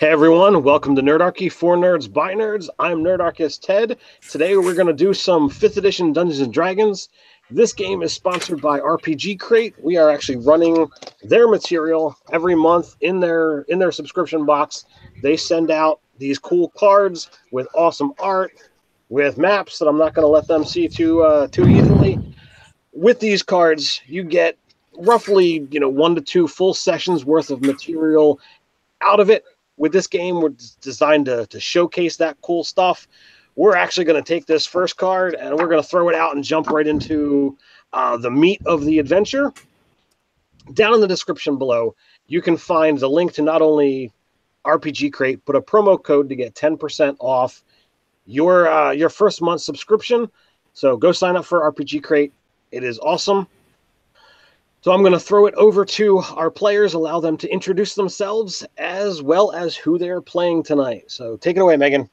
Hey everyone, welcome to Nerdarchy for Nerds by Nerds. I'm Nerdarchist Ted. Today we're going to do some 5th edition Dungeons & Dragons. This game is sponsored by RPG Crate. We are actually running their material every month in their subscription box. They send out these cool cards with awesome art, with maps that I'm not going to let them see too easily. With these cards, you get roughly 1 to 2 full sessions worth of material out of it. With this game, we're designed to showcase that cool stuff. We're actually going to take this first card and we're going to throw it out and jump right into the meat of the adventure. Down in the description below, you can find the link to not only RPG Crate, but a promo code to get 10% off your first month subscription. So go sign up for RPG Crate. It is awesome. So I'm going to throw it over to our players, allow them to introduce themselves as well as who they're playing tonight. So take it away, Megan.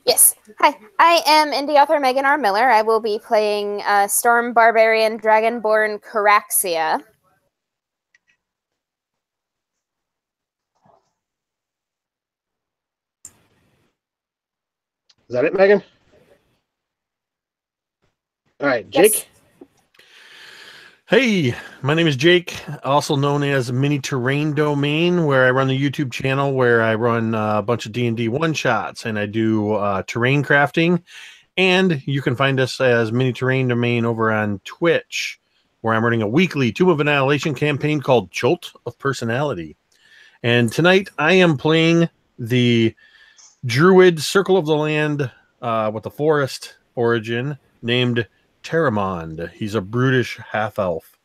Yes. Hi, I am indie author Megan R. Miller. I will be playing Storm Barbarian Dragonborn Caraxia. Is that it, Megan? All right, Jake. Yes. Hey, my name is Jake, also known as Mini Terrain Domain, where I run the YouTube channel where I run a bunch of D&D one-shots, and I do terrain crafting. And you can find us as Mini Terrain Domain over on Twitch, where I'm running a weekly Tomb of Annihilation campaign called Jolt of Personality. And tonight I am playing the Druid Circle of the Land with the forest origin named Terramond. He's a brutish half-elf.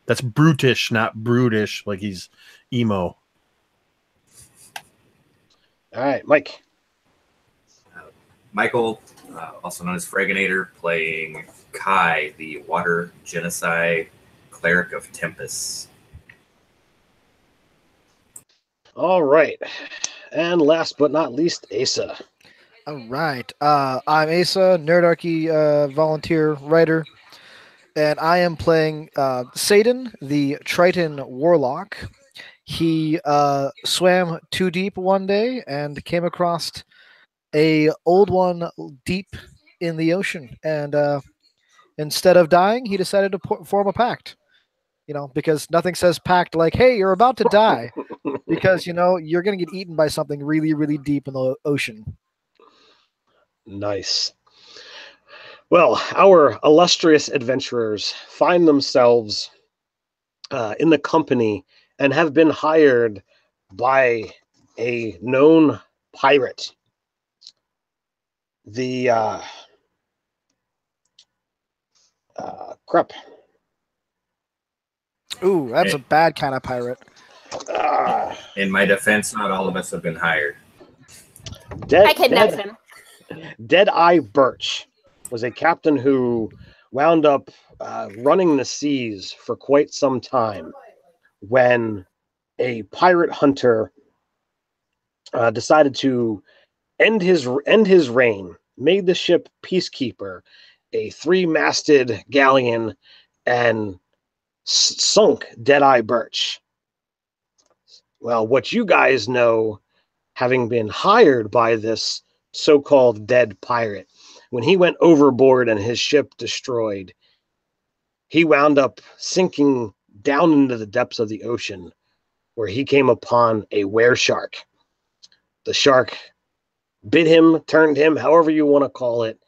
That's brutish, not brutish, like he's emo. All right, Mike. Michael, also known as Fraginator, playing Kai, the Water Genocide Cleric of Tempest. All right. And last but not least, Asa. All right. I'm Asa, Nerdarchy volunteer writer, and I am playing Satan, the Triton Warlock. He swam too deep one day and came across a old one deep in the ocean, and instead of dying, he decided to form a pact. Because nothing says pact like, hey, you're about to die, because you're going to get eaten by something really, really deep in the ocean. Nice. Well, our illustrious adventurers find themselves in the company and have been hired by a known pirate. The crap. Ooh, that's a bad kind of pirate. In my defense, not all of us have been hired. I kidnapped him. Deadeye Birch was a captain who wound up running the seas for quite some time when a pirate hunter decided to end his reign, made the ship Peacekeeper a 3-masted galleon, and sunk Deadeye Birch. Well, what you guys know, having been hired by this so-called dead pirate, when he went overboard and his ship destroyed, he wound up sinking down into the depths of the ocean, where he came upon a wereshark. The shark bit him, turned him, however you want to call it,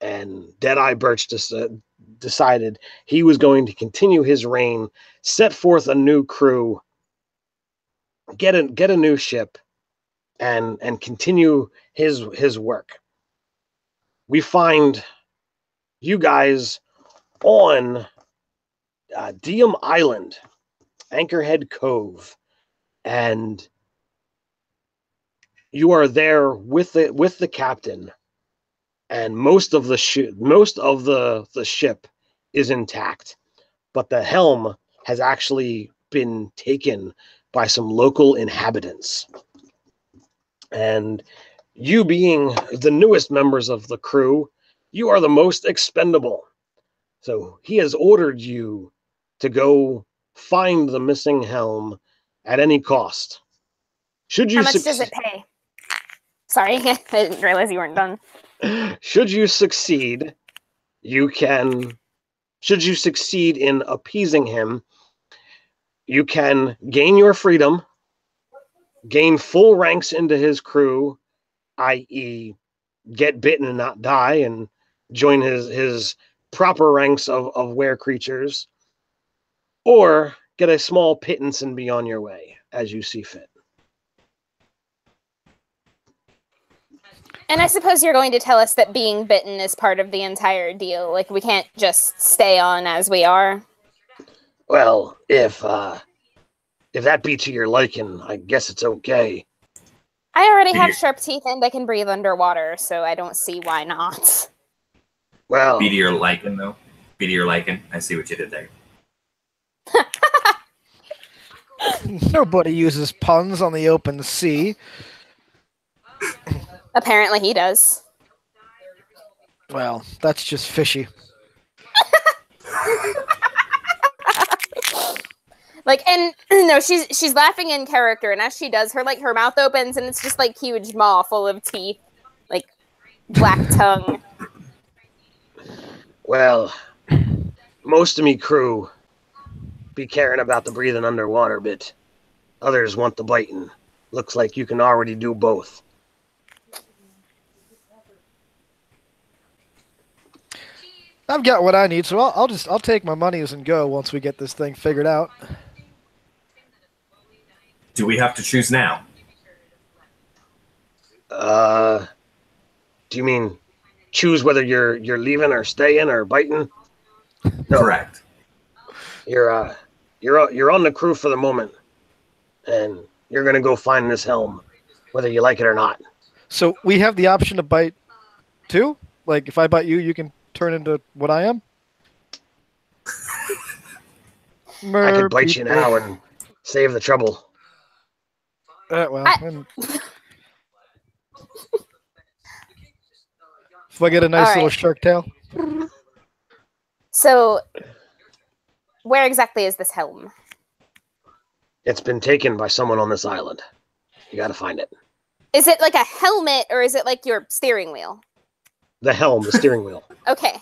and Deadeye Birch decided he was going to continue his reign, set forth a new crew, get a new ship, and continue his work. We find you guys on Diem Island, Anchorhead Cove, and you are there with the captain, and most of the ship is intact, but the helm has actually been taken by some local inhabitants. And you being the newest members of the crew, you are the most expendable. So he has ordered you to go find the missing helm at any cost. Should you How much does it pay? Sorry, I didn't realize you weren't done. Should you succeed, should you succeed in appeasing him, you can gain your freedom, gain full ranks into his crew, i.e., get bitten and not die, and join his proper ranks of were creatures, or get a small pittance and be on your way as you see fit. And I suppose you're going to tell us that being bitten is part of the entire deal. Like, we can't just stay on as we are. Well, if that be to your liking, I guess it's okay. I already have sharp teeth and I can breathe underwater, so I don't see why not. Well, Be to your liking, though. Be to your liking. I see what you did there. Nobody uses puns on the open sea. Apparently he does. Well, that's just fishy. Like, and no, she's laughing in character, and as she does, her mouth opens, and it's just like huge maw full of teeth, like black tongue. Well, most of me crew be caring about the breathing underwater bit. Others want the biting. Looks like you can already do both. I've got what I need, so I'll take my monies and go once we get this thing figured out. Do we have to choose now? Do you mean choose whether you're leaving or staying or biting? No. Correct. You're on the crew for the moment, and you're gonna go find this helm, whether you like it or not. So we have the option to bite too? Like, if I bite you, you can turn into what I am? I could bite you now and save the trouble. Well, if I get a nice little shark tail. So, where exactly is this helm? It's been taken by someone on this island. You gotta find it. Is it like a helmet, or is it like your steering wheel? The helm, the steering wheel. Okay.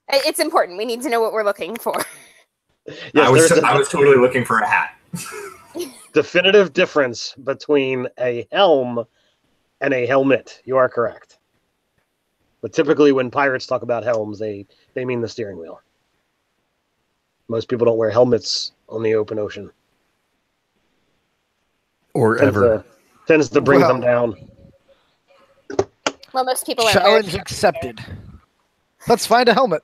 It's important. We need to know what we're looking for. Yes, I was totally looking for a hat. Definitive difference between a helm and a helmet. You are correct. But typically when pirates talk about helms, they mean the steering wheel. Most people don't wear helmets on the open ocean. Or ever. Tends to bring them down. Well, most people are. Challenge accepted. Let's find a helmet.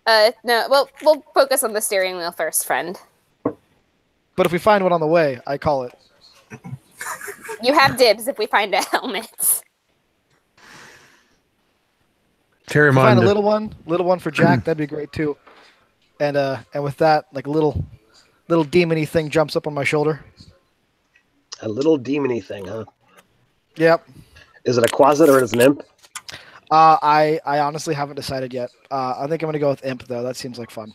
No. Well, we'll focus on the steering wheel first, friend. But if we find one on the way, I call it. You have dibs if we find a helmet. Find a little one for Jack. That'd be great too. And with that, like a little demony thing jumps up on my shoulder. A little demony thing, huh? Yep. Is it a quasit or is it an imp? I honestly haven't decided yet. I think I'm gonna go with imp though. That seems like fun.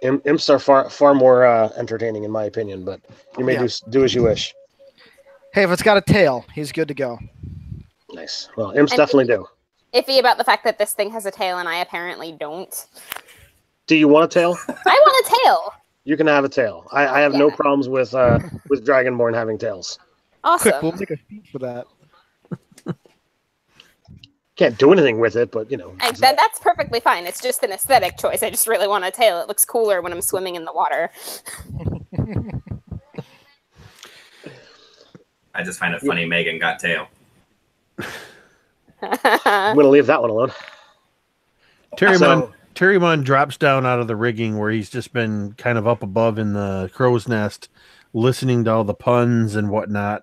Imps are far more entertaining in my opinion, but you may do as you wish. Hey, if it's got a tail, he's good to go. Nice. Well, imps definitely do. Iffy about the fact that this thing has a tail and I apparently don't. Do you want a tail? I want a tail. You can have a tail. I have no problems with Dragonborn having tails. Awesome. Quick, we'll make a feat for that. Can't do anything with it, but you know. That's perfectly fine. It's just an aesthetic choice. I just really want a tail. It looks cooler when I'm swimming in the water. I just find it funny Megan got tail. I'm going to leave that one alone. Terrymon drops down out of the rigging where he's just been kind of up above in the crow's nest, listening to all the puns and whatnot.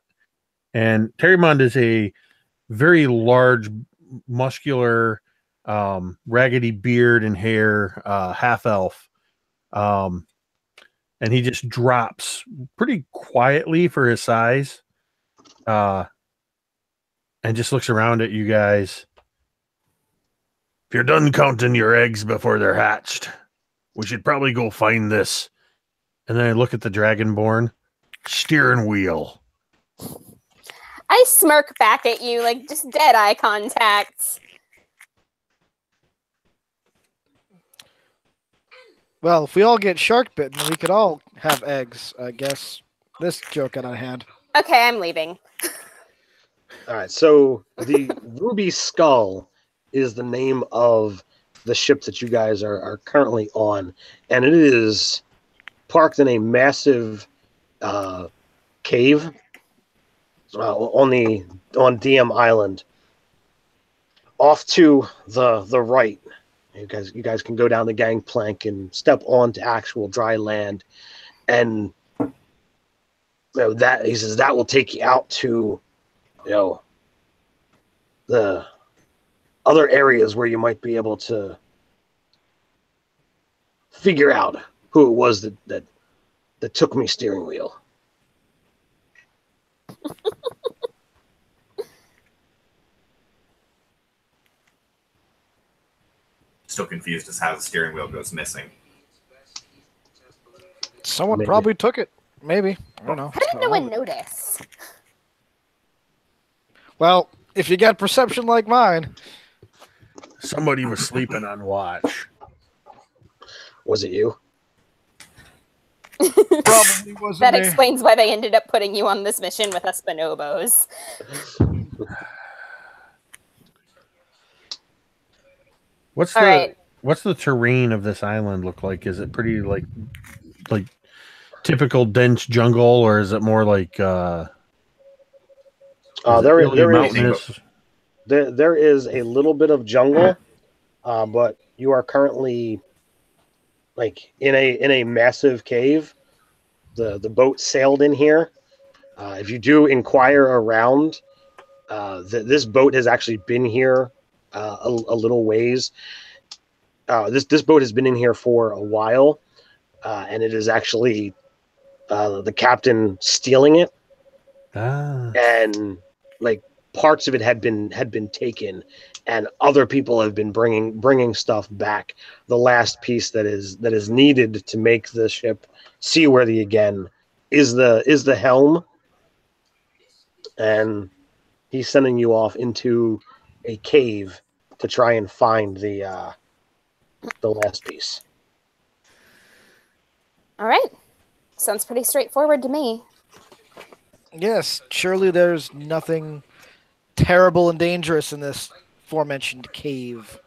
And Terrymon is a very large, muscular, raggedy beard and hair, half elf. And he just drops pretty quietly for his size. And just looks around at you guys. If you're done counting your eggs before they're hatched, we should probably go find this. And then I look at the Dragonborn. Steering wheel. I smirk back at you, like just dead eye contact. Well, if we all get shark bitten, we could all have eggs, I guess. This joke got out of hand. Okay, I'm leaving. All right, so the Ruby Skull is the name of the ship that you guys are currently on, and it is parked in a massive cave on DM Island. Off to the right, you guys can go down the gangplank and step onto actual dry land, and that he says that will take you out to the other areas where you might be able to figure out who it was that took me steering wheel. Still confused as how the steering wheel goes missing. Someone Maybe. probably took it. Maybe. I don't know. How did no one notice? Well, if you got perception like mine. Somebody was sleeping on watch. Was it you? Probably wasn't That me. explains why they ended up putting you on this mission with us bonobos. What's All right. What's the terrain of this island look like? Is it pretty like typical dense jungle, or is it more like There is mountainous? there is a little bit of jungle, but you are currently like in a massive cave. The boat sailed in here. If you do inquire around, this boat has actually been here a little ways. This boat has been in here for a while, and it is actually the captain stealing it, and like parts of it had been taken, and other people have been bringing stuff back. The last piece that is needed to make the ship seaworthy again is the helm, and he's sending you off into a cave to try and find the last piece. All right. Sounds pretty straightforward to me. Yes, surely there's nothing terrible and dangerous in this aforementioned cave.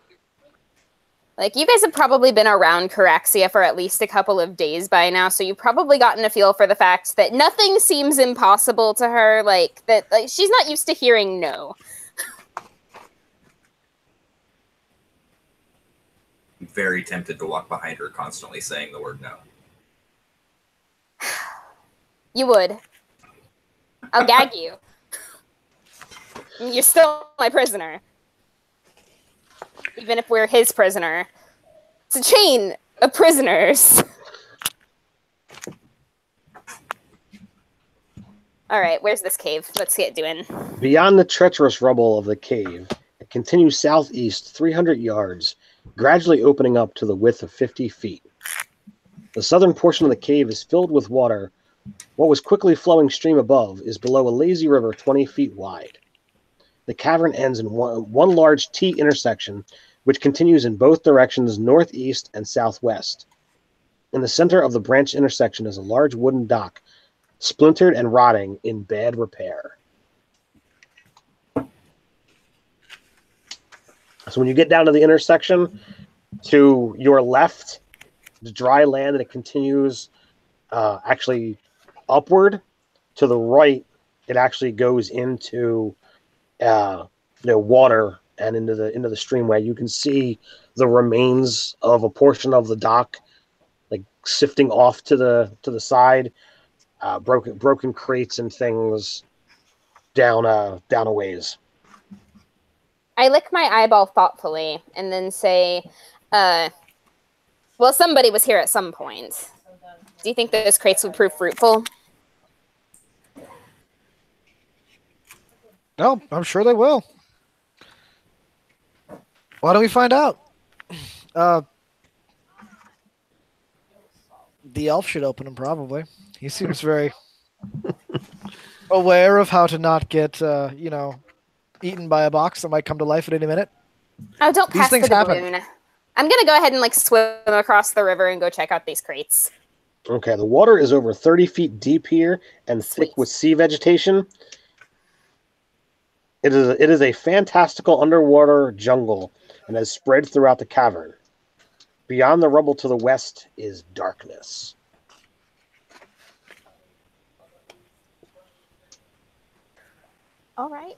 Like, you guys have probably been around Caraxia for at least a couple of days by now, so you've probably gotten a feel for the fact that nothing seems impossible to her, like she's not used to hearing no. I'm very tempted to walk behind her, constantly saying the word no. You would. I'll gag you. You're still my prisoner. Even if we're his prisoner. It's a chain of prisoners. Alright, where's this cave? Let's get doing. Beyond the treacherous rubble of the cave, it continues southeast 300 yards, gradually opening up to the width of 50 feet. The southern portion of the cave is filled with water. What was quickly flowing stream above is below a lazy river 20 feet wide. The cavern ends in one large T intersection, which continues in both directions, northeast and southwest. In the center of the branch intersection is a large wooden dock, splintered and rotting in bad repair. So when you get down to the intersection, to your left, the dry land, and it continues actually upward. To the right, it actually goes into water and into the streamway. You can see the remains of a portion of the dock, like sifting off to the side. Broken crates and things down a ways. I lick my eyeball thoughtfully and then say, well, somebody was here at some point. Do you think that those crates would prove fruitful? No, I'm sure they will. Why don't we find out? The elf should open them, probably. He seems very... aware of how to not get, eaten by a box that might come to life at any minute. Oh, don't These pass the things happen. doubloon. I'm gonna go ahead and swim across the river and go check out these crates. Okay, the water is over 30 feet deep here and thick Sweet. with sea vegetation. It is a fantastical underwater jungle and has spread throughout the cavern. Beyond the rubble to the west is darkness. All right.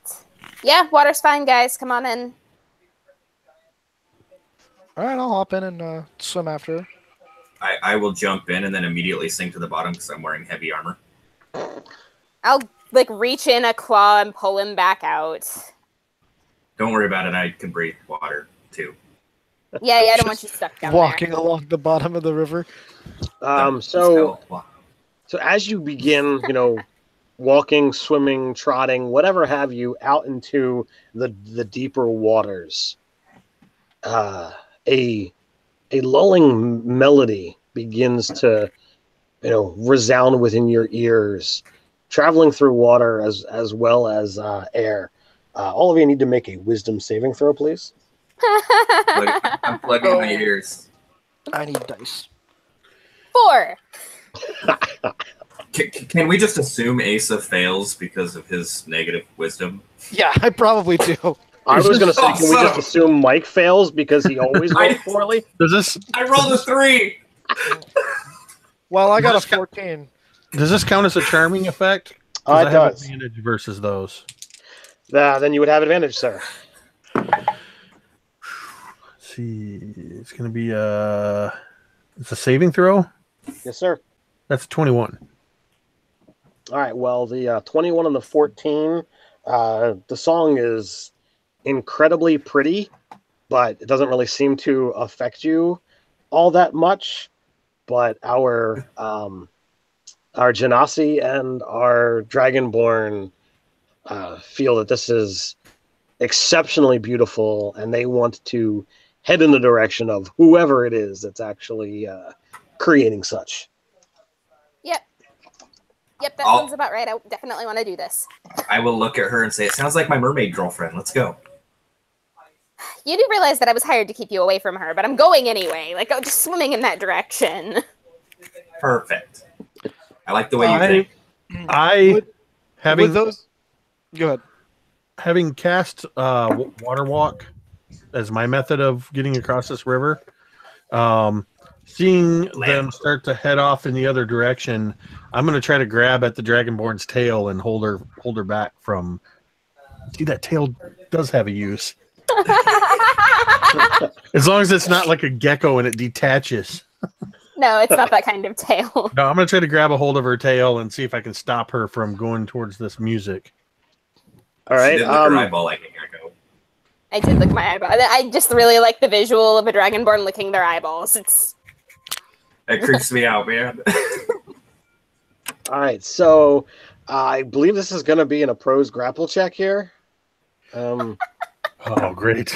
Yeah, water's fine, guys. Come on in. All right, I'll hop in and swim after her. I will jump in and then immediately sink to the bottom because I'm wearing heavy armor. I'll reach in a claw and pull him back out. Don't worry about it. I can breathe water too. Yeah, I don't want you stuck down Walking along the bottom of the river. So as you begin, walking, swimming, trotting, whatever have you, out into the deeper waters, a lulling melody begins to, resound within your ears, traveling through water as well as air. All of you need to make a wisdom saving throw, please. I'm plugging my ears. I need dice. 4. Can we just assume Asa fails because of his negative wisdom? Yeah, I probably do. I was going to say, can we just assume Mike fails because he always rolls poorly? I rolled a 3. Well, I got a 14. Does this count as a charming effect? It I does. have advantage versus those. Then you would have advantage, sir. Let's see. It's going to be it's a saving throw? Yes, sir. That's 21. All right. Well, the 21 and the 14, the song is incredibly pretty, but it doesn't really seem to affect you all that much. But our Genasi and our Dragonborn feel that this is exceptionally beautiful, and they want to head in the direction of whoever it is that's actually creating such. Yep, that sounds about right. I definitely want to do this. I will look at her and say, it sounds like my mermaid girlfriend. Let's go. You do realize that I was hired to keep you away from her, but I'm going anyway. Just swimming in that direction. Perfect. I like the way you think. Having those. Go ahead. Having cast water walk as my method of getting across this river, seeing them start to head off in the other direction, I'm going to try to grab at the Dragonborn's tail and hold her back from. See, that tail does have a use. As long as it's not like a gecko and it detaches. No, it's not that kind of tail. No, I'm going to try to grab a hold of her tail and see if I can stop her from going towards this music. All right. She did lick her eyeball like a gecko. I did lick my eyeball. I just really like the visual of a Dragonborn licking their eyeballs. That creeps me out, man. All right. So I believe this is going to be in a pros grapple check here. Oh, great.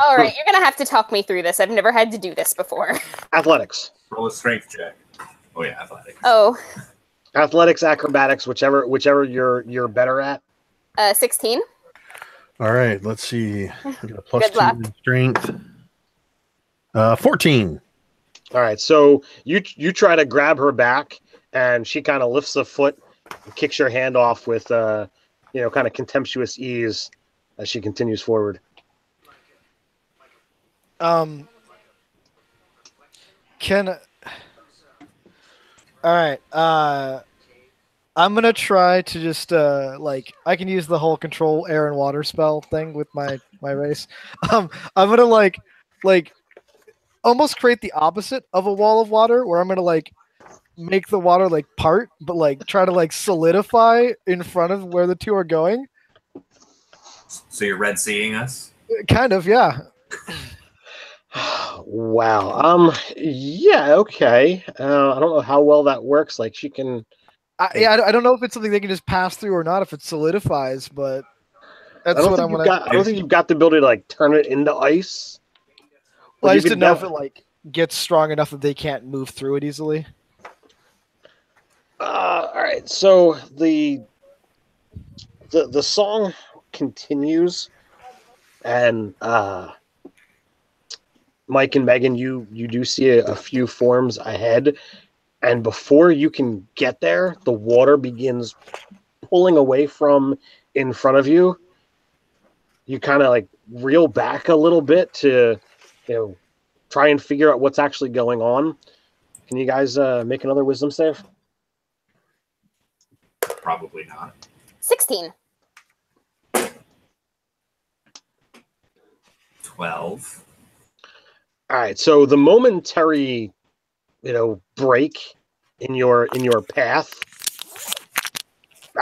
All right, you're going to have to talk me through this. I've never had to do this before. Athletics. Roll a strength check. Oh yeah, athletics. Oh. Athletics, acrobatics, whichever you're better at. 16. All right, let's see. I got a plus Good 2 luck. in strength. 14. All right, so you try to grab her back, and she kind of lifts a foot and kicks your hand off with kind of contemptuous ease as she continues forward. All right. I'm gonna try to just I can use the whole control air and water spell thing with my race. I'm gonna like almost create the opposite of a wall of water, where I'm gonna make the water part, but try to solidify in front of where the two are going. So you're red seeing us? Kind of, yeah. Wow. Yeah. Okay. I don't know how well that works. She can. I don't know if it's something they can just pass through or not, if it solidifies, but that's what I'm gonna. I don't think you've got the ability to turn it into ice. Well, I just didn't know if it gets strong enough that they can't move through it easily. All right. So the the song continues, and Mike and Megan, you do see a few forms ahead, and before you can get there, the water begins pulling away from in front of you. You kind of like reel back a little bit to, try and figure out what's actually going on. Can you guys make another wisdom save? Probably not. 16. 12. All right, so the momentary, break in your path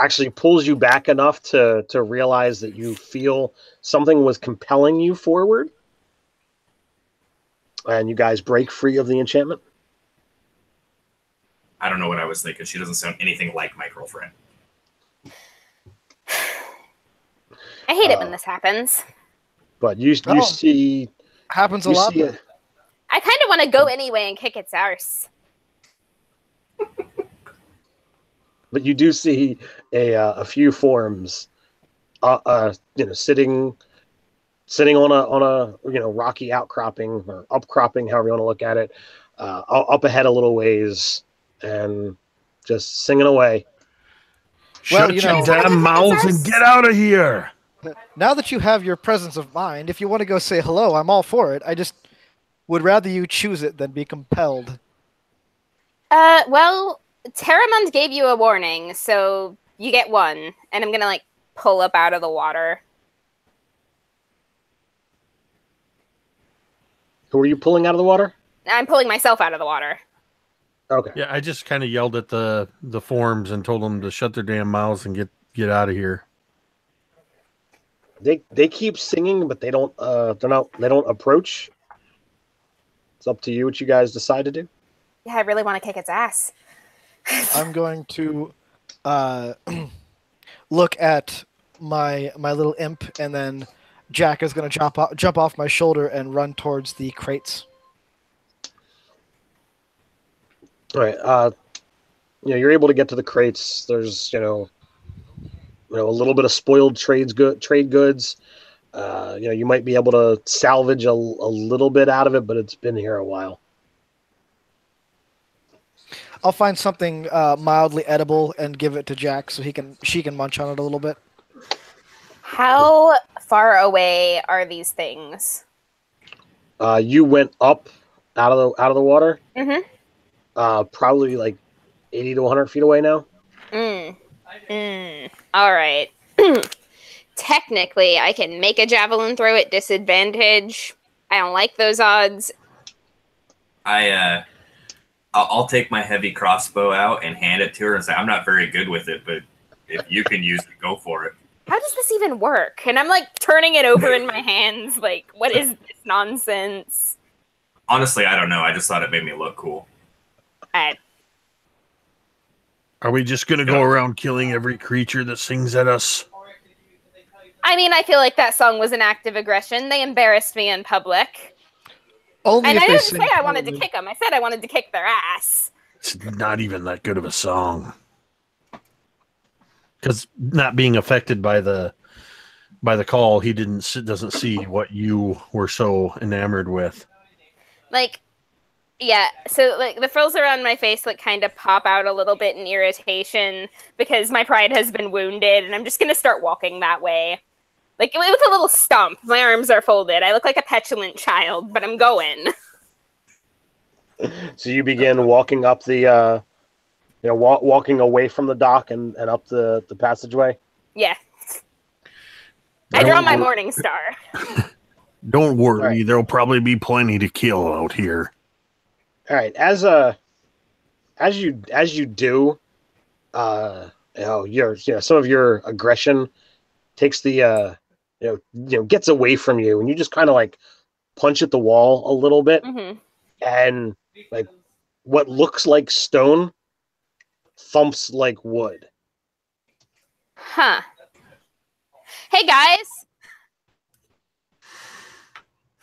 actually pulls you back enough to realize that you feel something was compelling you forward, and you guys break free of the enchantment. I don't know what I was thinking. She doesn't sound anything like my girlfriend. I hate it when this happens. But you see... Happens a lot. I kind of want to go anyway and kick its arse. But you do see a few forms, sitting on a rocky outcropping or upcropping, however you want to look at it, up ahead a little ways, and just singing away. Shut your damn mouths and get out of here! Now that you have your presence of mind, if you want to go say hello, I'm all for it. I just would rather you choose it than be compelled. Well, Terramund gave you a warning, so you get one. And I'm gonna, pull up out of the water. Who are you pulling out of the water? I'm pulling myself out of the water. Okay. Yeah, I just kind of yelled at the forms and told them to shut their damn mouths and get out of here. They keep singing, but they don't approach. It's up to you what you guys decide to do. Yeah, I really want to kick its ass. I'm going to look at my little imp, and then Jack is going to jump off my shoulder and run towards the crates. All right. You're able to get to the crates. There's a little bit of spoiled trade goods. You might be able to salvage a little bit out of it, but it's been here a while. I'll find something mildly edible and give it to Jack so she can munch on it a little bit. How far away are these things? You went up out of the water. Mm-hmm. Probably like 80 to 100 feet away now. All right. Technically, I can make a javelin throw at disadvantage. I don't like those odds. I'll take my heavy crossbow out and hand it to her and say, I'm not very good with it, but if you can use it, go for it. How does this even work? And I'm turning it over in my hands. What is this nonsense? Honestly, I don't know. I just thought it made me look cool. Are we just going to go around killing every creature that sings at us? I mean, I feel like that song was an act of aggression. They embarrassed me in public. Only and if I they didn't sing say I wanted to poorly. kick them. I said I wanted to kick their ass. It's not even that good of a song. Because not being affected by the call, he doesn't see what you were so enamored with. Yeah, so the frills around my face kind of pop out a little bit in irritation because my pride has been wounded, and I'm just gonna start walking that way. With a little stump. My arms are folded. I look like a petulant child, but I'm going. So you begin walking up the, walking away from the dock and up the passageway? Yeah. I draw my morning star. Don't worry, right. There'll probably be plenty to kill out here. All right. As you do, some of your aggression takes the gets away from you, and you just kind of punch at the wall a little bit, and what looks like stone thumps like wood. Huh. Hey guys.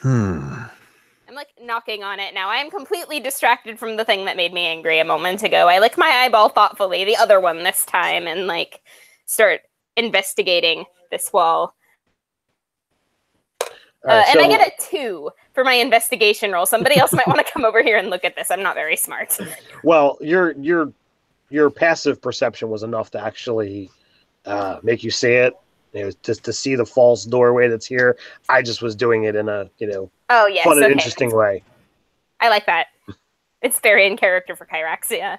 I'm knocking on it now. I am completely distracted from the thing that made me angry a moment ago. I lick my eyeball thoughtfully, the other one this time, and start investigating this wall. Right, and I get a 2 for my investigation roll. Somebody else might want to come over here and look at this. I'm not very smart. Well, your passive perception was enough to actually make you see it. Just to see the false doorway that's here. I just was doing it in a Oh yes, fun and okay. interesting way. I like that. It's very in character for Kyrax, yeah.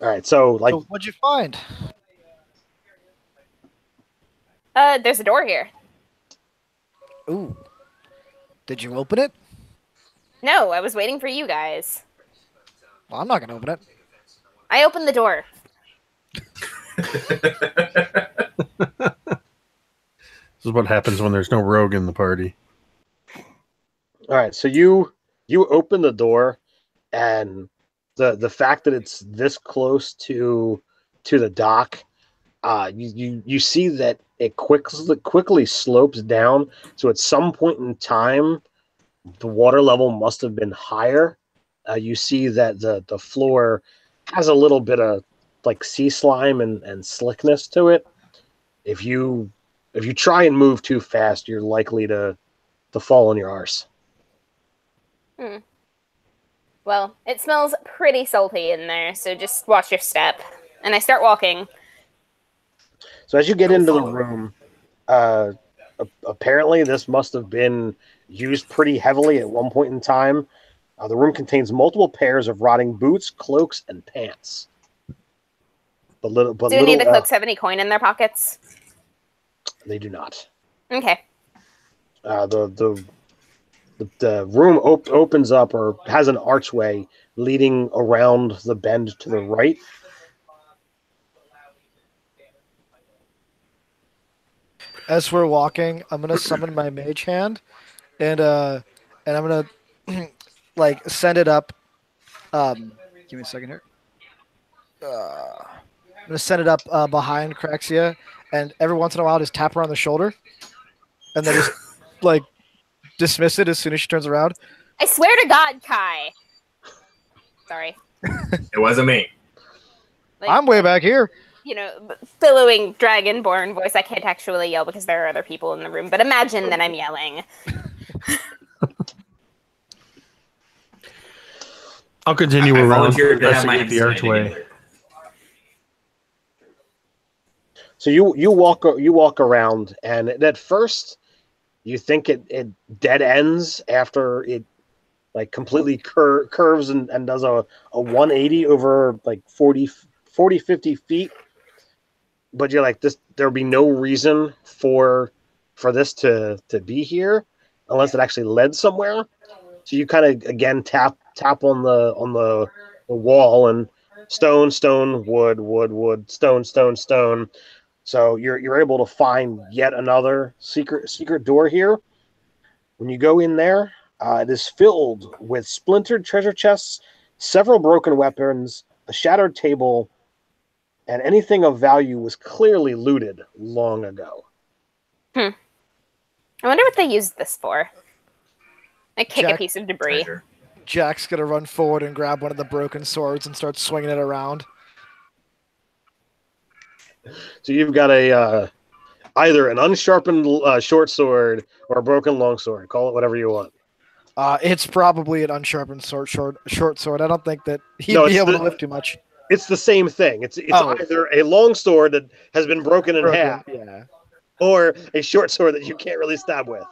All right, so So what'd you find? There's a door here. Ooh. Did you open it? No, I was waiting for you guys. Well, I'm not gonna open it. I opened the door. This is what happens when there's no rogue in the party. all right, so you open the door, and the fact that it's this close to the dock, you see that it quickly slopes down. So at some point in time, the water level must have been higher. You see that the floor has a little bit of like sea slime and slickness to it. If you try and move too fast, you're likely to fall on your arse. Well, it smells pretty salty in there, so just watch your step. And I start walking. So as you get into the room, apparently this must have been used pretty heavily at one point in time. The room contains multiple pairs of rotting boots, cloaks, and pants. Do any of the cloaks have any coin in their pockets? They do not. Okay. The room opens up or has an archway leading around the bend to the right. As we're walking, I'm gonna summon my mage hand, and I'm gonna like send it up. Give me a second here. I'm gonna send it up behind Craxia, and every once in a while just tap her on the shoulder, and then just like dismiss it as soon as she turns around. I swear to God, Kai. Sorry. It wasn't me. Like, I'm way back here. Billowing dragonborn voice. I can't actually yell because there are other people in the room, but imagine that I'm yelling. I'll continue I around volunteered to have my investigate the archway. So you walk around, and at first you think it dead ends after it like completely curves and does a 180 over like 40 50 feet. But you're like, there'll be no reason for this to be here unless it actually led somewhere. So you kind of again tap on the wall, and stone, wood, stone. So you're able to find yet another secret door here. When you go in there, it is filled with splintered treasure chests, several broken weapons, a shattered table, and anything of value was clearly looted long ago. I wonder what they used this for. I kick a Jack- piece of debris. Treasure. Jack's gonna run forward and grab one of the broken swords and start swinging it around. So you've got a either an unsharpened short sword or a broken long sword. Call it whatever you want. It's probably an unsharpened short sword. I don't think that he'd No, be it's able the- to lift too much. It's the same thing. It's Oh. either a long sword that has been broken in half, Yeah. or a short sword that you can't really stab with.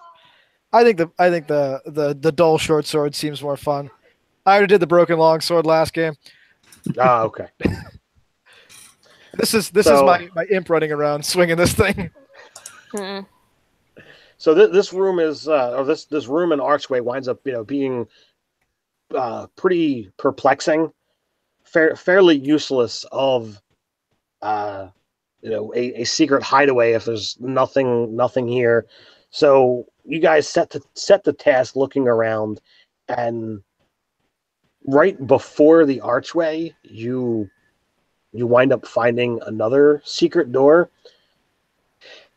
I think the dull short sword seems more fun. I already did the broken long sword last game. Okay. This is So- my imp running around swinging this thing. So this room is, or this room and archway winds up, being pretty perplexing, fairly useless of, a secret hideaway if there's nothing here. So you guys set the task looking around, and right before the archway, you wind up finding another secret door.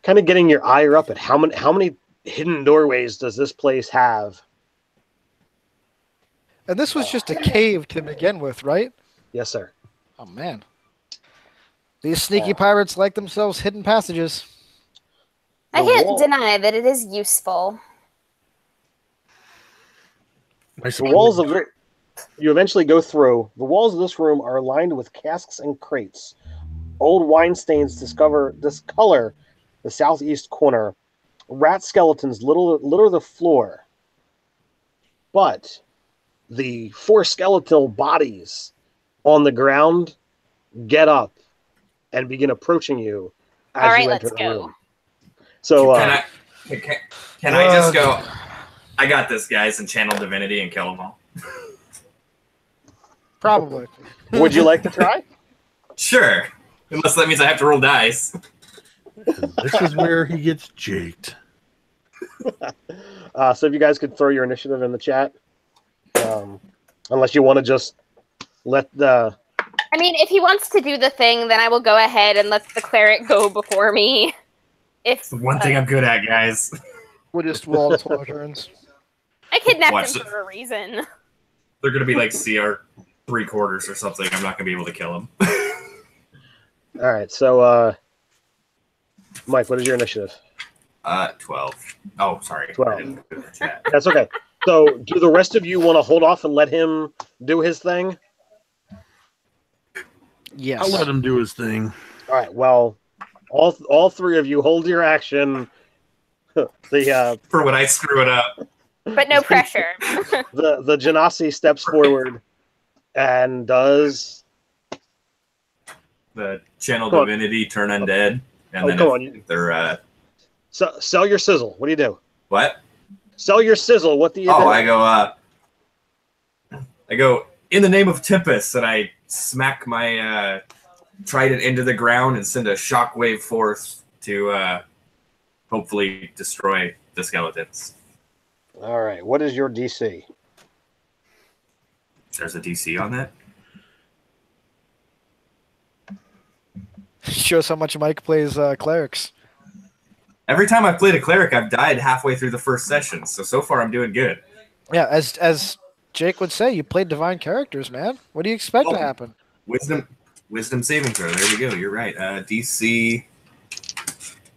Kind of getting your eye up at how many hidden doorways does this place have? And this was just a cave to begin with, right? Yes, sir. Oh man, these sneaky pirates like themselves hidden passages. I The can't wall- deny that it is useful. The walls of it, you eventually go through. The walls of this room are lined with casks and crates. Old wine stains discolor the southeast corner. Rat skeletons litter the floor. But the 4 skeletal bodies on the ground get up and begin approaching you as All right, you enter let's the go. room. So, Can I just go? I got this, guys, and channel divinity and kill them all. Probably. would you like to try? Sure, unless that means I have to roll dice. This is where he gets jaked. So if you guys could throw your initiative in the chat, unless you want to just let the. I mean, if he wants to do the thing, then I will go ahead and let the cleric go before me. If It's the one thing I'm good at, guys. We'll just roll 12 turns. I kidnapped Watch him it. for a reason. They're gonna be like CR 3/4 or something. I'm not gonna be able to kill them. All right, so Mike, what is your initiative? 12. Oh, sorry. 12. I didn't put it in the chat. That's okay. So, do the rest of you want to hold off and let him do his thing? Yes. I'll let him do his thing. All right. Well, all 3 of you hold your action. The For when I screw it up. But no pressure. the Genasi steps forward and does. The channel Come on. divinity turn undead, and Oh, then come if they're So, sell your sizzle. What do you do? what? Sell your sizzle. What do you do? Oh, I go in the name of Tempest, and I smack my trident into the ground and send a shockwave force to hopefully destroy the skeletons. All right. What is your DC? There's a DC on that. Shows how much Mike plays clerics. Every time I've played a cleric, I've died halfway through the first session. So far, I'm doing good. Yeah, as Jake would say, you played divine characters, man. What do you expect to happen? Wisdom saving throw. There we go. You're right. DC.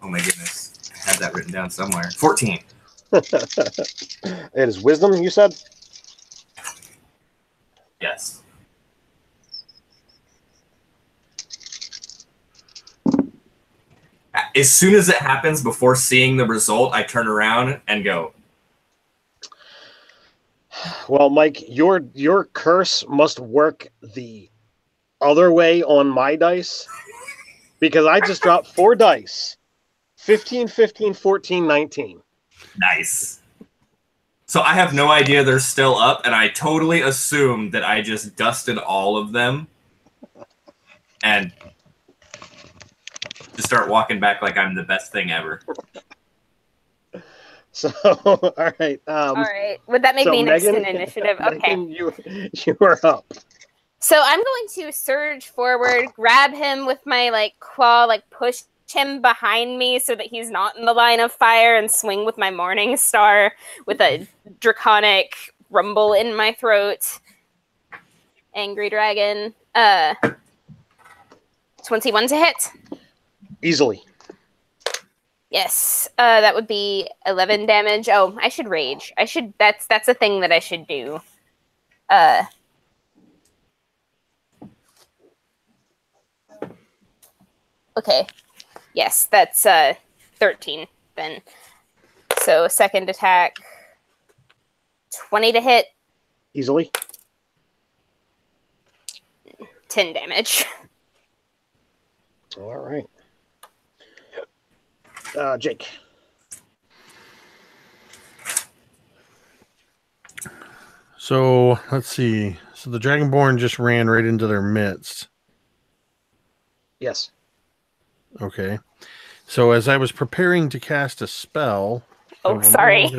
Oh my goodness, I had that written down somewhere. 14. It is wisdom, you said? Yes. As soon as it happens, before seeing the result, I turn around and go. Well, Mike, your curse must work the other way on my dice because I just dropped 4 dice. 15, 15, 14, 19. Nice. So I have no idea they're still up, and I totally assumed that I just dusted all of them and just start walking back like I'm the best thing ever. So, all right. All right. Would that make so me next Megan- in initiative? Okay. Megan, you are up. So I'm going to surge forward, grab him with my claw, push him behind me so that he's not in the line of fire, and swing with my Morning Star with a draconic rumble in my throat. Angry Dragon. 21 to hit. Easily. Yes. That would be 11 damage. Oh, I should rage. That's a thing that I should do. Okay. Yes, that's 13 then. So second attack, 20 to hit, Easily. 10 damage. All right. Jake. So let's see. So the Dragonborn just ran right into their midst. Yes. Okay. So as I was preparing to cast a spell, Oh, sorry.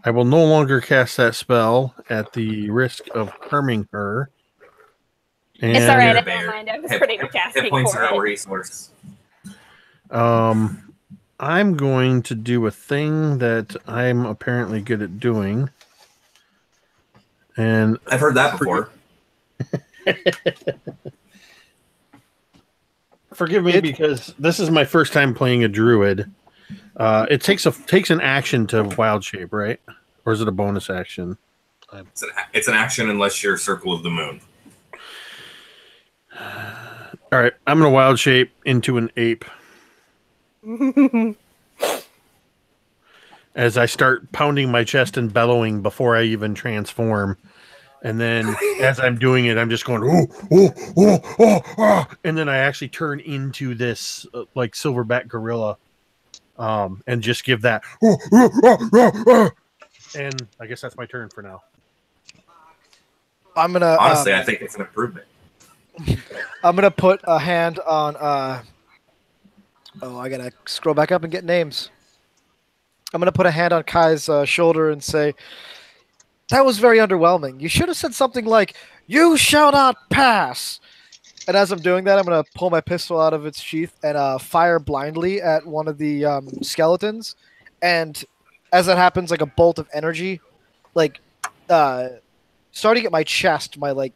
I will no longer cast that spell at the risk of harming her. And, It's all right. I Bear. don't mind. I was pretty much asking Hit points for are a it. resource. I'm going to do a thing that I'm apparently good at doing. And I've heard that before. Forgive me because this is my first time playing a druid. It takes an action to wild shape, right? Or is it a bonus action? It's an action unless you're Circle of the Moon. All right, I'm gonna wild shape into an ape. As I start pounding my chest and bellowing before I even transform. And then as I'm doing it, I'm just going, and then I actually turn into this like silverback gorilla, and just give that. And I guess that's my turn for now. I'm gonna honestly, I think it's an improvement. I'm gonna put a hand on. Oh, I gotta scroll back up and get names. I'm gonna put a hand on Kai's shoulder and say, "That was very underwhelming. You should have said something like, 'You shall not pass.'" And as I'm doing that, I'm going to pull my pistol out of its sheath and fire blindly at one of the skeletons. And as that happens, like a bolt of energy, like starting at my chest, my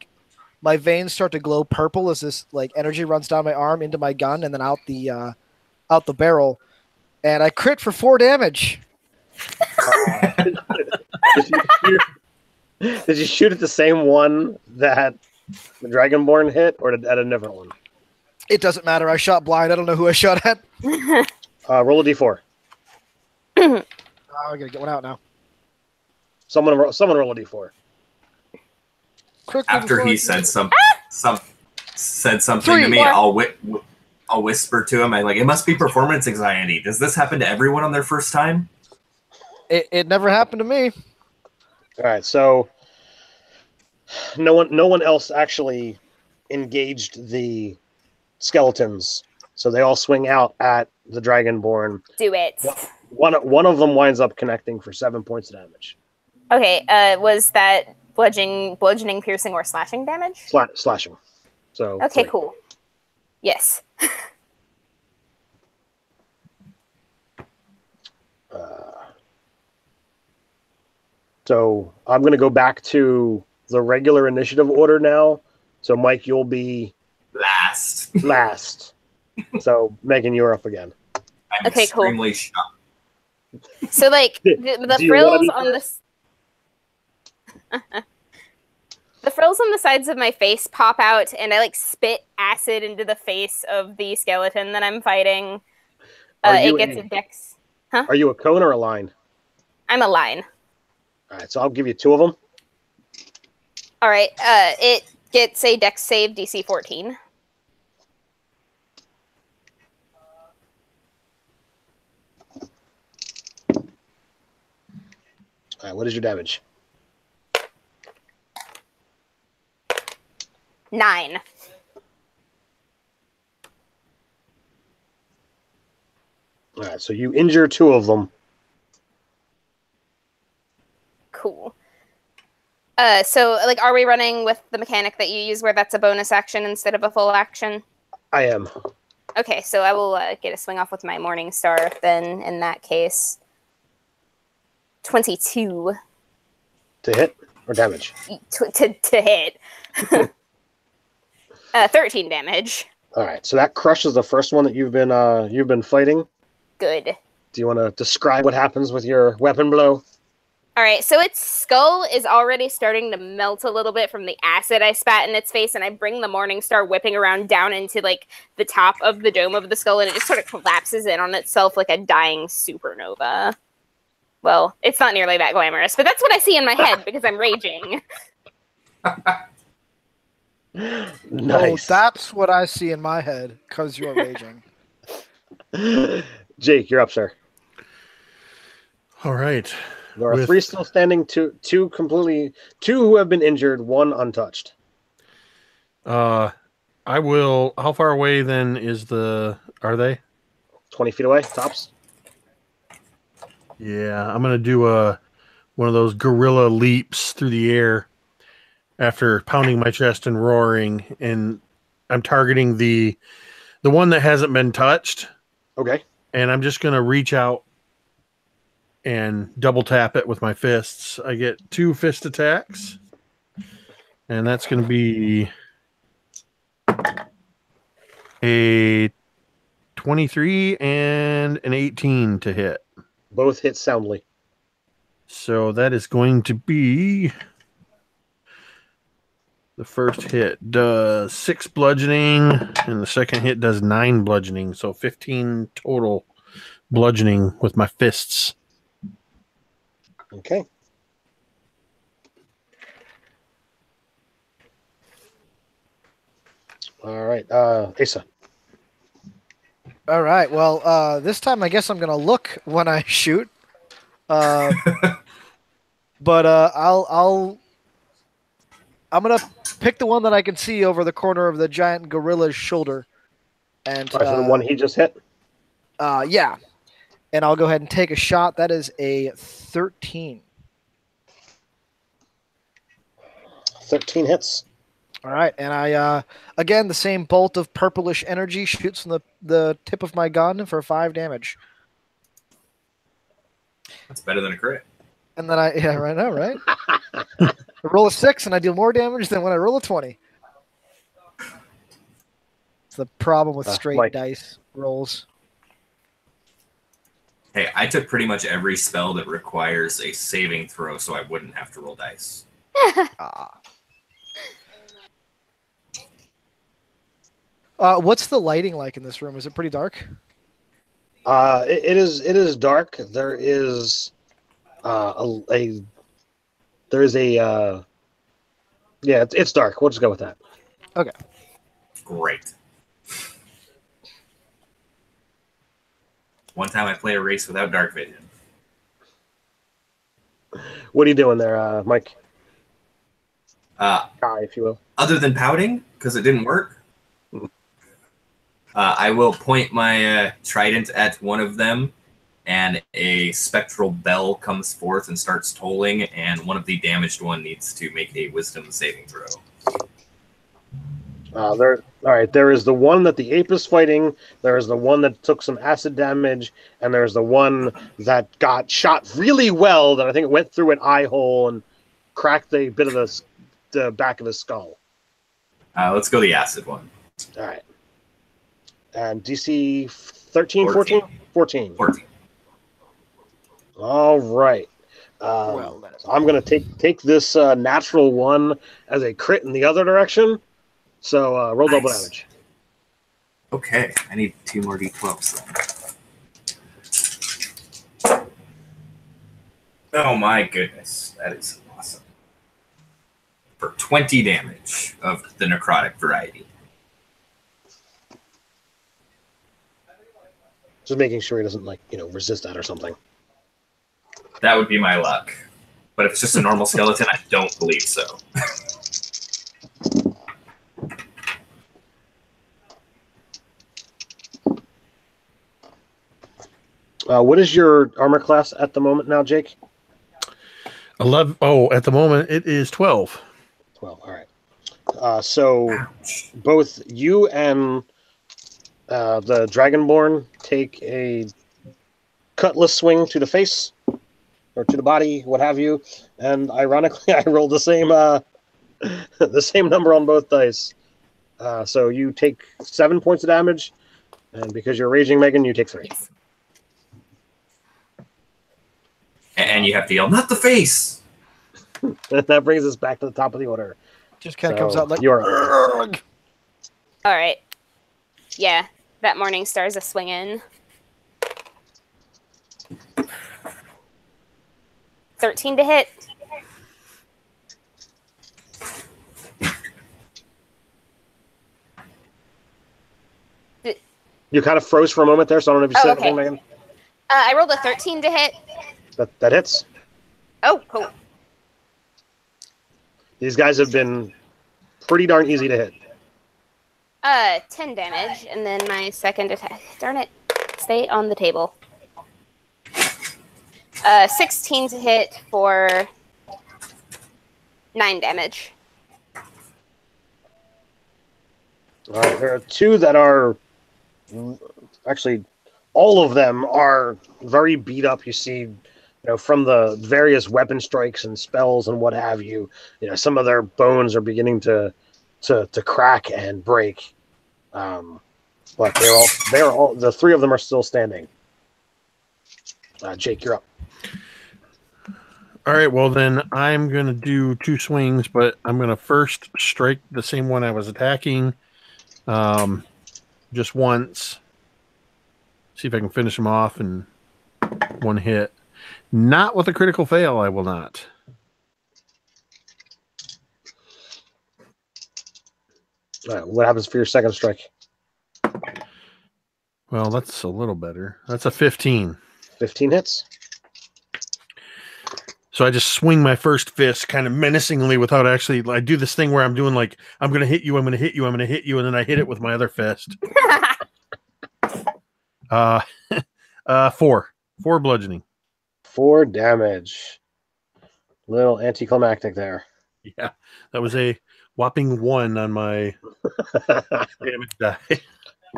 veins start to glow purple as this like energy runs down my arm into my gun and then out the barrel. And I crit for 4 damage. Did you shoot at the same one that the Dragonborn hit, or at a different one? It doesn't matter. I shot blind. I don't know who I shot at. Roll a d4. I gotta get one out now. Someone roll a d4. After he said something Three. to me, I'll whisper to him. It must be performance anxiety. Does this happen to everyone on their first time? It never happened to me. All right, so no one else actually engaged the skeletons, so they all swing out at the Dragonborn. Do it. One of them winds up connecting for 7 points of damage. Okay, was that bludgeoning, piercing, or slashing damage? Slashing. So okay, cool. Yes. So I'm going to go back to the regular initiative order now. So Mike, you'll be last. So Megan, you're up again. I'm extremely shocked. So the frills on the the frills on the sides of my face pop out, and I spit acid into the face of the skeleton that I'm fighting. It gets a dex. Huh? Are you a cone or a line? I'm a line. All right, so I'll give you 2 of them. All right. It gets a dex save, DC 14. All right, what is your damage? 9. All right, so you injure 2 of them. Cool. So are we running with the mechanic that you use where that's a bonus action instead of a full action? I am. Okay, so I will get a swing off with my Morning Star then in that case. 22. To hit or damage? To hit. 13 damage. All right, so that crushes the first one that you've been fighting. Good. Do you want to describe what happens with your weapon blow? All right, so its skull is already starting to melt a little bit from the acid I spat in its face, and I bring the Morning Star whipping around down into the top of the dome of the skull, and it just sort of collapses in on itself like a dying supernova. Well, it's not nearly that glamorous, but that's what I see in my head because I'm raging. Nice. Oh, that's what I see in my head because you're raging. Jake, you're up, sir. All right. There are 3 still standing, two who have been injured, 1 untouched. I will. How far away then are they? 20 feet away, tops. Yeah, I'm gonna do one of those gorilla leaps through the air after pounding my chest and roaring, and I'm targeting the one that hasn't been touched. Okay. And I'm just gonna reach out and double tap it with my fists. I get 2 fist attacks, and that's going to be A 23 and an 18 to hit. Both hit soundly. So that is going to be... The first hit does 6 bludgeoning, and the second hit does 9 bludgeoning. So 15 total bludgeoning with my fists. Okay. All right, Asa. All right. Well, this time I guess I'm gonna look when I shoot. But I'm gonna pick the one that I can see over the corner of the giant gorilla's shoulder, and So the one he just hit. yeah, and I'll go ahead and take a shot. That is a 13. 13 hits. All right, and I again the same bolt of purplish energy shoots from the tip of my gun for 5 damage. That's better than a crit. And then right now, right? I roll a 6 and I deal more damage than when I roll a 20. It's the problem with straight dice rolls. Hey, I took pretty much every spell that requires a saving throw, so I wouldn't have to roll dice. What's the lighting like in this room? Is it pretty dark? It is dark. There is it's dark. We'll just go with that. Okay. Great. One time I played a race without dark vision. What are you doing there, Mike? Guy, if you will. Other than pouting, because it didn't work, I will point my trident at one of them, and a spectral bell comes forth and starts tolling, and one of the damaged one needs to make a wisdom saving throw. All right, there is the one that the ape is fighting, there is the one that took some acid damage, and there's the one that got shot really well that I think it went through an eye hole and cracked a bit of the back of the skull. Let's go the acid one. All right. And DC 13, 14? 14. 14. All right. I'm going to take this natural one as a crit in the other direction. So roll double damage. Okay, I need 2 more d12s then. Oh my goodness, that is awesome. For 20 damage of the necrotic variety. Just making sure he doesn't resist that or something. That would be my luck. But if it's just a normal skeleton, I don't believe so. What is your armor class at the moment now, Jake? 11. Oh, at the moment it is 12. 12. All right. So both you and the Dragonborn take a cutlass swing to the face or to the body, what have you. And ironically, I rolled the same number on both dice. So you take 7 points of damage, and because you're raging, Megan, you take 3. And you have to yell, "Not the face!" And that brings us back to the top of the order. Just kind of comes out like you're All right. Yeah, that morning star's a swingin'. 13 to hit. You kind of froze for a moment there, so I don't know if you said anything, Megan. I rolled a 13 to hit. That hits. Oh, cool. These guys have been pretty darn easy to hit. 10 damage, and then my second attack. Darn it. Stay on the table. 16 to hit for 9 damage. All right, there are 2 that are... Actually, all of them are very beat up. You see, from the various weapon strikes and spells and what have you, some of their bones are beginning to crack and break. But the three of them are still standing. Jake, you're up. All right, well then I'm going to do 2 swings, but I'm going to first strike the same one I was attacking just once. See if I can finish him off in 1 hit. Not with a critical fail, I will not. All right, what happens for your second strike? Well, that's a little better. That's a 15. 15 hits. So I just swing my first fist kind of menacingly without actually, I do this thing where I'm doing like, I'm going to hit you, I'm going to hit you, I'm going to hit you, and then I hit it with my other fist. 4 bludgeoning. 4 damage. Little anticlimactic there. Yeah, that was a whopping 1 on my damage die.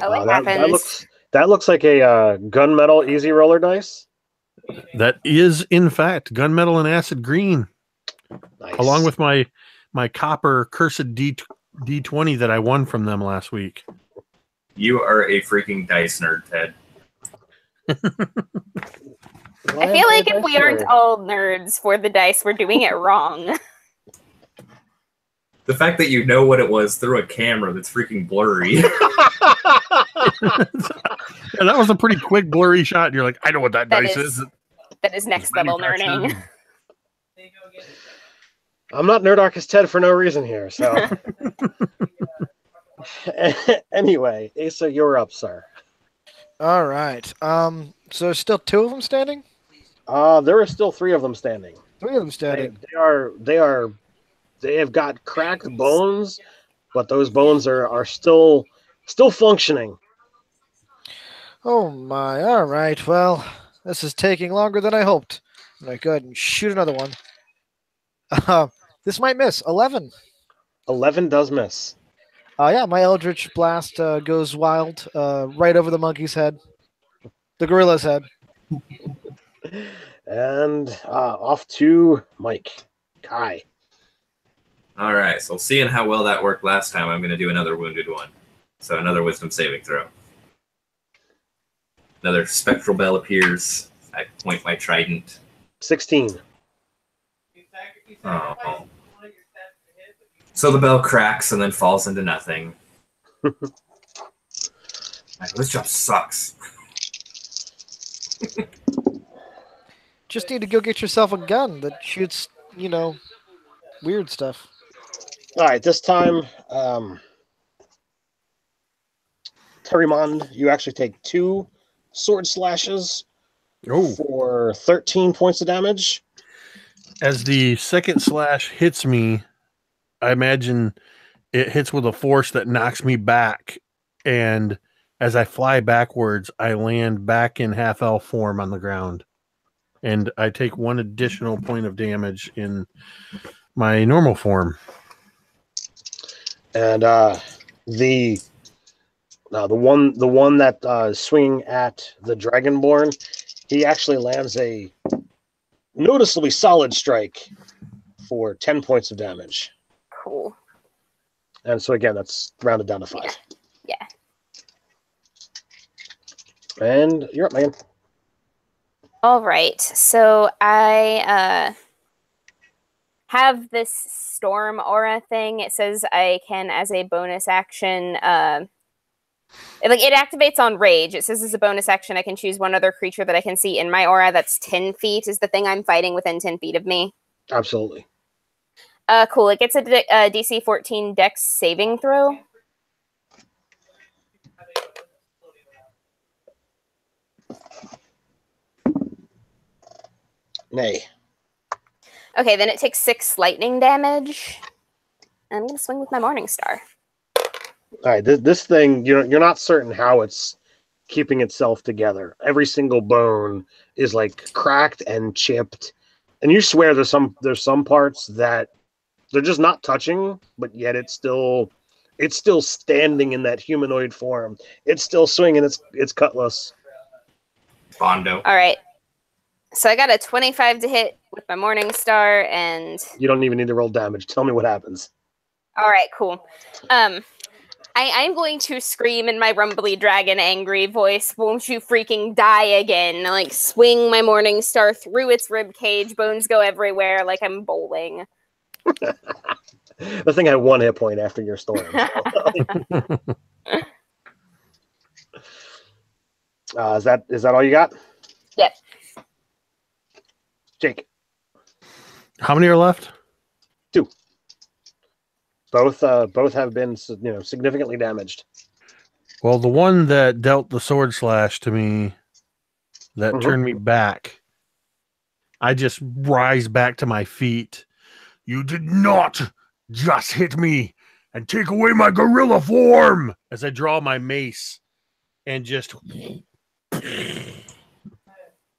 Oh, it happens. That looks like a gunmetal easy roller dice. That is, in fact, gunmetal and acid green, Nice. along with my copper cursed D20 that I won from them last week. You are a freaking dice nerd, Ted. I feel like if we aren't all nerds for the dice, we're doing it wrong. The fact that you know what it was through a camera that's freaking blurry. Yeah, that was a pretty quick, blurry shot. And you're like, I know what that dice is. That is next level nerding. I'm not Nerdarchy Ted for no reason here, so. Anyway, Asa, you're up, sir. All right. So there's still 2 of them standing? There are still 3 of them standing. 3 of them standing. They have got cracked bones, but those bones are still functioning. Oh my, all right. Well, this is taking longer than I hoped. I'm going to go ahead and shoot another one. This might miss. 11. 11 does miss. Yeah, my Eldritch Blast goes wild right over the monkey's head. The gorilla's head. And off to Mike. Kai. All right, so seeing how well that worked last time, I'm going to do another wounded one. So another wisdom saving throw. Another spectral bell appears. I point my trident. 16. Oh. So the bell cracks and then falls into nothing. This job sucks. Just need to go get yourself a gun that shoots, weird stuff. All right, this time, Terrimond, you actually take 2 sword slashes for 13 points of damage. As the second slash hits me, I imagine it hits with a force that knocks me back, and as I fly backwards, I land back in half-elf form on the ground, and I take 1 additional point of damage in my normal form. And the one that swinging at the Dragonborn, he actually lands a noticeably solid strike for 10 points of damage. Cool. And so again, that's rounded down to 5. Yeah. And you're up, man. All right. So I have this storm aura thing. It says I can, as a bonus action, it activates on rage. It says as a bonus action, I can choose one other creature that I can see in my aura that's 10 feet. Is the thing I'm fighting within 10 feet of me? Absolutely. Cool. It gets a DC 14 Dex saving throw. Nay. Okay, then it takes 6 lightning damage. And I'm going to swing with my Morning Star. All right, this thing, you're not certain how it's keeping itself together. Every single bone is like cracked and chipped, and you swear there's some parts that they're just not touching, but yet it's still standing in that humanoid form. It's still swinging its cutlass. Bondo. All right. So I got a 25 to hit with my Morning Star, and You don't even need to roll damage. Tell me what happens. all right, cool. I'm going to scream in my rumbly dragon angry voice, "Won't you freaking die again?" And, like, swing my morning star through its rib cage, bones go everywhere like I'm bowling. The thing had 1 hit point after your storm. So. Is that all you got? Yep. Jake. How many are left? 2. Both have been significantly damaged. Well, the one that dealt the sword slash to me, that turned me back, I just rise back to my feet. You did not just hit me and take away my gorilla form, as I draw my mace and just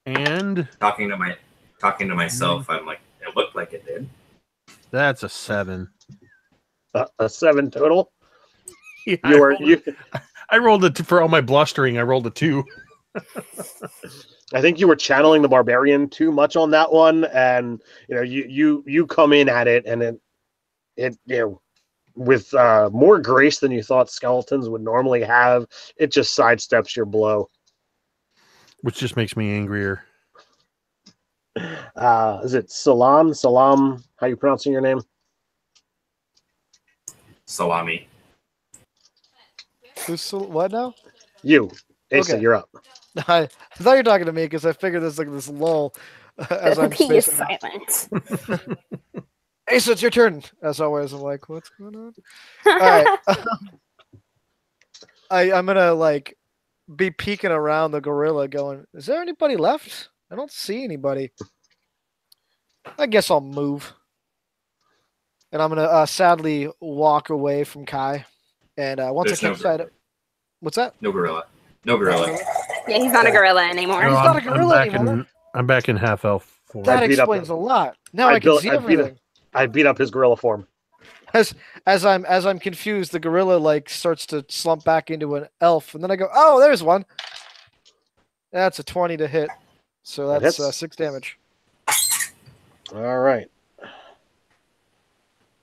and Talking to myself, I'm like, it looked like it did. that's a 7. A 7 total. Yeah, I rolled it for all my blustering. I rolled a 2. I think you were channeling the barbarian too much on that one, and you come in at it, and it with more grace than you thought skeletons would normally have. It just sidesteps your blow, which just makes me angrier. Is it Salam? Salam? How you pronouncing your name? Salami. Who's what now? You. Asa, Okay. you're up. I thought you were talking to me because I figured there's like this lull as I'm He is spacing out. silent. Asa, it's your turn. As always, I'm like, what's going on? All right. I'm gonna like be peeking around the gorilla, going, "Is there anybody left? I don't see anybody." I guess I'll move, and I'm gonna sadly walk away from Kai. And once There's I no get inside, gorilla. what's that? No gorilla. No gorilla. Yeah, he's not a gorilla anymore. He's not a gorilla anymore. I'm back in half elf form. That I beat up explains a lot. Now I can see everything. I beat up his gorilla form. As I'm confused, the gorilla like starts to slump back into an elf, and then I go, "Oh, there's one." That's a 20 to hit, so that's 6 damage. All right.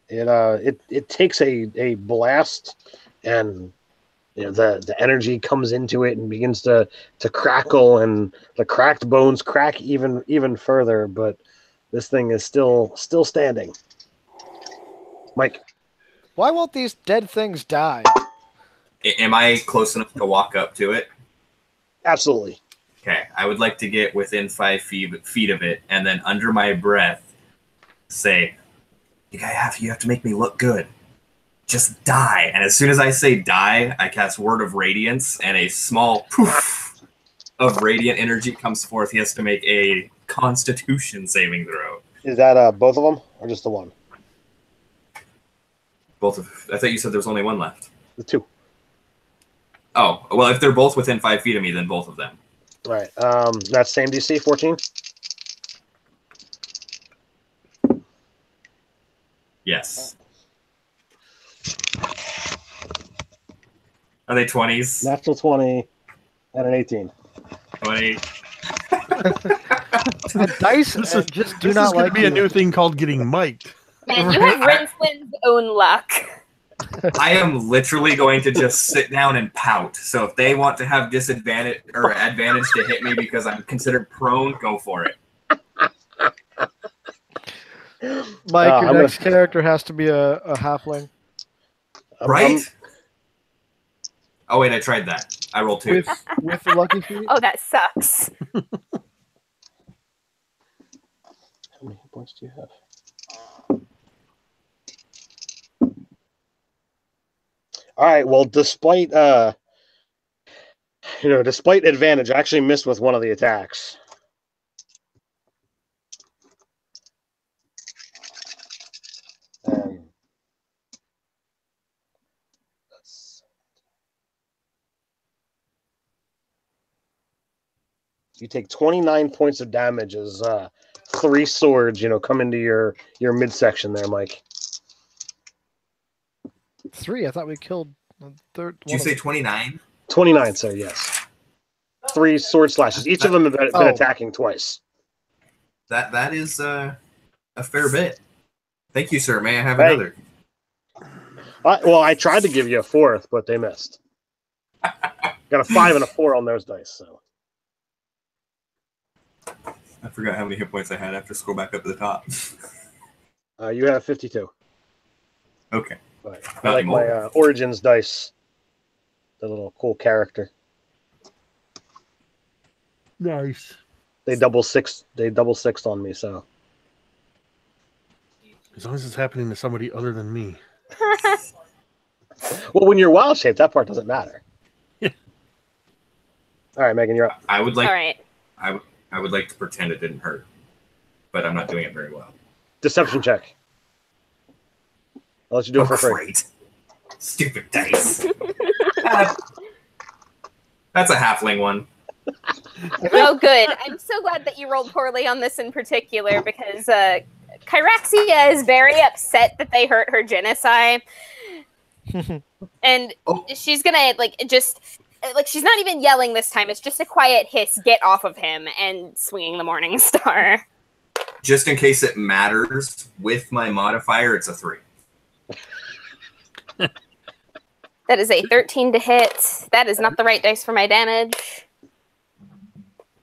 It takes a blast, and the energy comes into it and begins to crackle, and the cracked bones crack even further. But this thing is still standing. Mike, why won't these dead things die? Am I close enough to walk up to it? Absolutely. Okay, I would like to get within 5 feet of it, and then under my breath, say, "You have to make me look good. Just die." And as soon as I say die, I cast Word of Radiance, and a small poof of radiant energy comes forth. He has to make a Constitution saving throw. Is that both of them or just the one? Both of. I thought you said there was only one left. The 2. Oh, well, if they're both within 5 feet of me, then both of them. All right. That's same DC, 14. Yes. Are they 20s? Natural 20 and an 18. 20. The dice just do not going like to be a you. new thing called getting mic'd. Man, you have Rinceland's own luck. I am literally going to just sit down and pout. So if they want to have disadvantage or advantage to hit me because I'm considered prone, go for it. Mike, your next character has to be a halfling. Right? Oh, wait, I tried that. I rolled 2. With the lucky feet? Oh, that sucks. How many hit points do you have? All right. Well, despite despite advantage, I actually missed with one of the attacks. You take 29 points of damage as 3 swords, come into your midsection there, Mike. 3? I thought we killed the third. Did you say 29? 29, sir, yes. 3 sword slashes. Each of them have been attacking twice. That is a fair bit. Thank you, sir. May I have another? I tried to give you a 4th, but they missed. Got a 5 and a 4 on those dice. So I forgot how many hit points I had. I have to scroll back up to the top. you have 52. Okay. Right. I like my Origins dice. The little cool character. Nice. They double sixed on me, so. As long as it's happening to somebody other than me. Well, when you're wild shaped, that part doesn't matter. Yeah. All right, Megan, you're up. I would like. All right. I would like to pretend it didn't hurt, but I'm not doing it very well. Deception check. I'll let you do it for free. Great. Stupid dice. That's a halfling one. Oh, good. I'm so glad that you rolled poorly on this in particular because Kyraxia is very upset that they hurt her genocide. And she's gonna she's not even yelling this time. It's just a quiet hiss, get off of him, and swinging the Morning Star. Just in case it matters, with my modifier, it's a 3. That is a 13 to hit. That is not the right dice for my damage.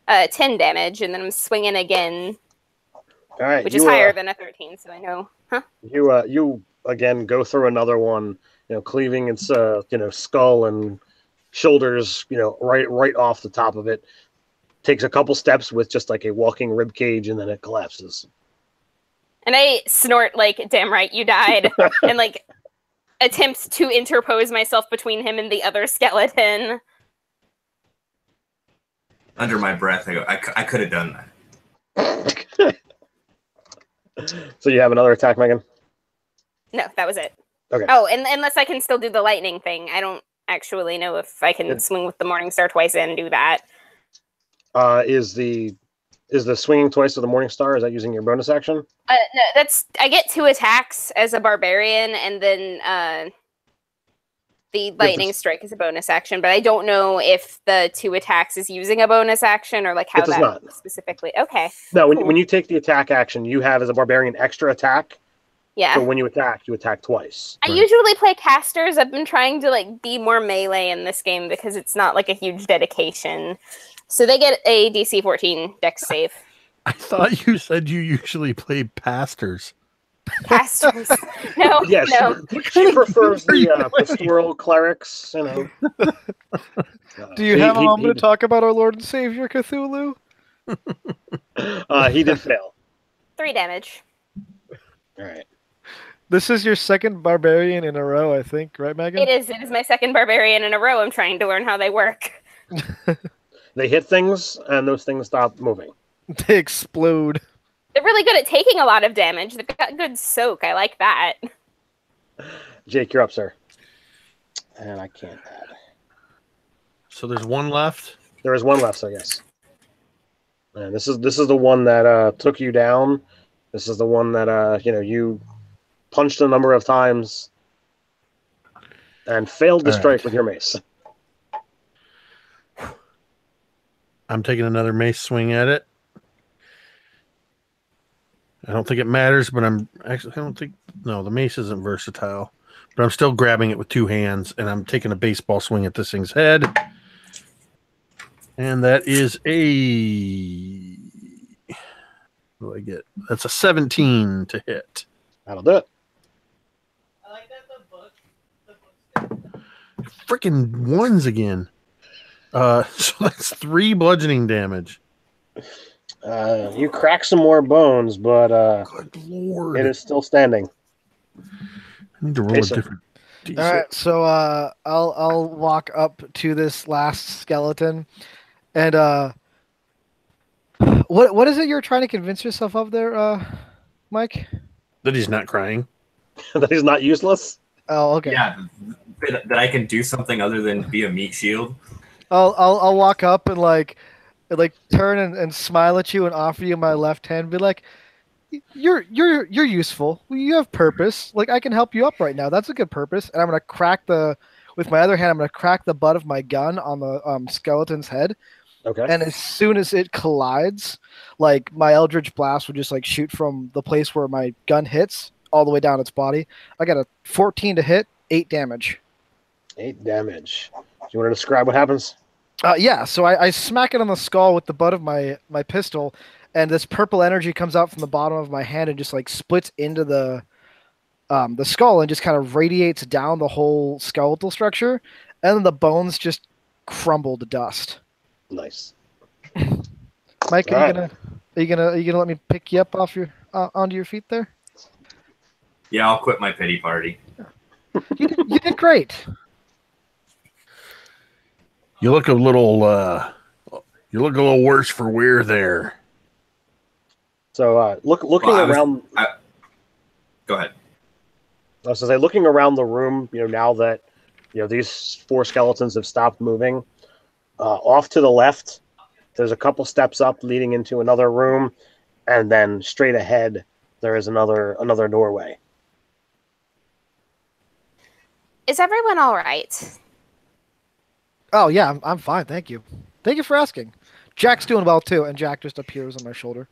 10 damage, and then I'm swinging again. All right, which is higher than a 13, so I know. Huh? You again go through another one, cleaving its skull and shoulders, right off the top of it. Takes a couple steps with just like a walking rib cage, and then it collapses. And I snort like, "Damn right, you died," and attempts to interpose myself between him and the other skeleton. Under my breath, I go, I could have done that. So you have another attack, Megan? No, that was it. Okay. Oh, and unless I can still do the lightning thing. I don't actually know if I can swing with the Morning Star twice and do that. Is the swinging twice with the Morning Star, is that using your bonus action? No, I get 2 attacks as a barbarian, and then the lightning strike is a bonus action, but I don't know if the 2 attacks is using a bonus action or how that not. Specifically. Okay. No, when you take the attack action, you have as a barbarian extra attack. Yeah. So when you attack twice. I usually play casters. I've been trying to be more melee in this game because it's not a huge dedication. So they get a DC 14 dex save. I thought you said you usually play pastors. Pastors. No, yeah, no. She prefers the pastoral clerics, Do you have a moment to talk about our Lord and Savior Cthulhu? He did fail. 3 damage. All right. This is your second barbarian in a row, I think, right, Megan? It is. It is my second barbarian in a row. I'm trying to learn how they work. They hit things, and those things stop moving. They explode. They're really good at taking a lot of damage. They've got good soak. I like that. Jake, you're up, sir. And I can't add. So there's one left? There is one left, sir, yes. And this is the one that took you down. This is the one that you punched a number of times and failed to strike with your mace. I'm taking another mace swing at it. I don't think it matters, but the mace isn't versatile. But I'm still grabbing it with 2 hands, and I'm taking a baseball swing at this thing's head. And that is what do I get? That's a 17 to hit. That'll do it. I like that the book. Freaking ones again. So that's 3 bludgeoning damage. You crack some more bones, but Good Lord. it is still standing. I need to roll a different D6. All right, so I'll walk up to this last skeleton, and what is it you're trying to convince yourself of there, Mike? That he's not crying. That he's not useless? Oh, okay. Yeah, that I can do something other than be a meat shield. I'll walk up and turn and smile at you and offer you my left hand and be like, you're useful. You have purpose. I can help you up right now. That's a good purpose. And I'm gonna crack with my other hand, I'm gonna crack the butt of my gun on the skeleton's head. Okay. And as soon as it collides, my Eldritch Blast would just shoot from the place where my gun hits all the way down its body. I got a 14 to hit 8 damage. 8 damage. Do you want to describe what happens? Yeah, so I smack it on the skull with the butt of my pistol, and this purple energy comes out from the bottom of my hand and just like splits into the skull and just kind of radiates down the whole skeletal structure, and then the bones just crumble to dust. Nice. Mike, All are right. you gonna let me pick you up off your onto your feet there? Yeah, I'll quit my pity party. You did great. You look a little worse for wear there. So looking Well, around. Go ahead. I was going to say, looking around the room, now that these 4 skeletons have stopped moving, off to the left, there's a couple steps up leading into another room, and then straight ahead there is another doorway. Is everyone all right? Oh yeah, I'm fine, thank you. Thank you for asking. Jack's doing well too, and Jack just appears on my shoulder.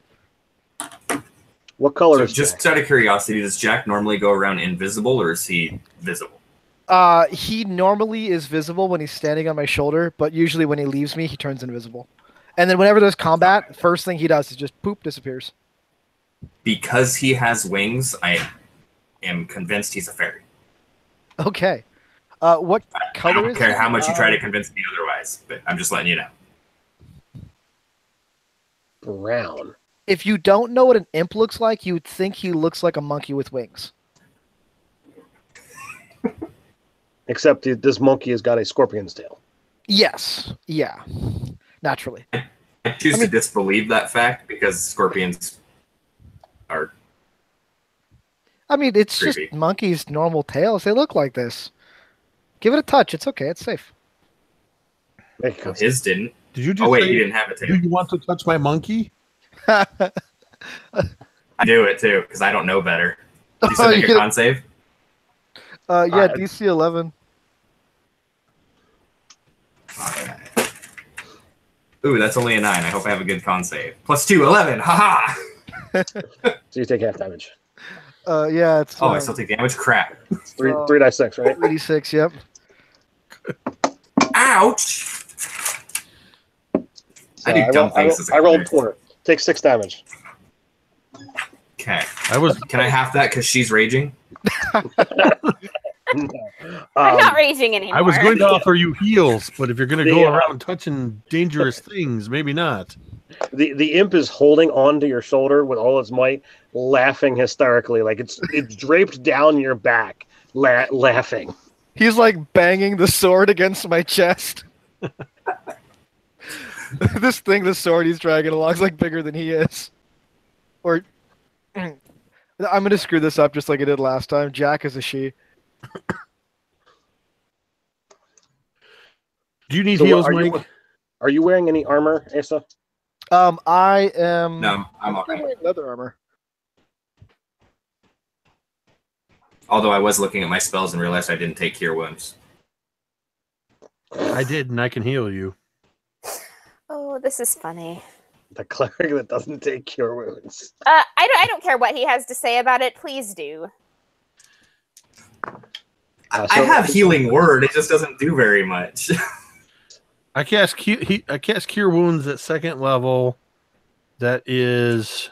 What color So is just Jack? out of curiosity, does Jack normally go around invisible, or is he visible? He normally is visible when he's standing on my shoulder, but usually when he leaves me, he turns invisible. And then whenever there's combat, first thing he does is just poop, disappears. Because he has wings, I am convinced he's a fairy. Okay. What I color don't is care he? how much you try to convince me otherwise, but I'm just letting you know. Brown. If you don't know what an imp looks like, you would think he looks like a monkey with wings. Except this monkey has got a scorpion's tail. Yes. Yeah. Naturally. I choose to disbelieve that fact because scorpions are I mean, it's creepy. just monkeys' normal tails. They look like this. Give it a touch. It's okay. It's safe. Make a con- His didn't. Did you just Oh wait, say, he didn't have a do tail. you want to touch my monkey? I do it too because I don't know better. You Oh, said make you- a con save. Yeah, DC 11. Ooh, that's only a 9. I hope I have a good con save. +2, 11. Haha. So you take half damage. Yeah, it's Oh, I still take damage. Crap. It's 3d6, right? 86. Yep. Ouch. So I do dumb things as a I rolled player. 4. Take 6 damage. Okay. I was Can I half that because she's raging? I'm not raging anymore. I was going to offer you heals, but if you're going to go The, around touching dangerous things, maybe not. The imp is holding on to your shoulder with all its might, laughing hysterically, like it's draped down your back, laughing. He's like banging the sword against my chest. The sword he's dragging along is like bigger than he is. Or I'm gonna screw this up just like I did last time. Jack is a she. Do you need So heals, are Mike? Are you wearing any armor, Asa? I am. No, I'm still okay. wearing leather armor. Although I was looking at my spells and realized I didn't take cure wounds. I did, and I can heal you. Oh, this is funny. The cleric that doesn't take cure wounds. I don't care what he has to say about it. Please do. So- I have healing word. It just doesn't do very much. I cast cure wounds at 2nd level. That is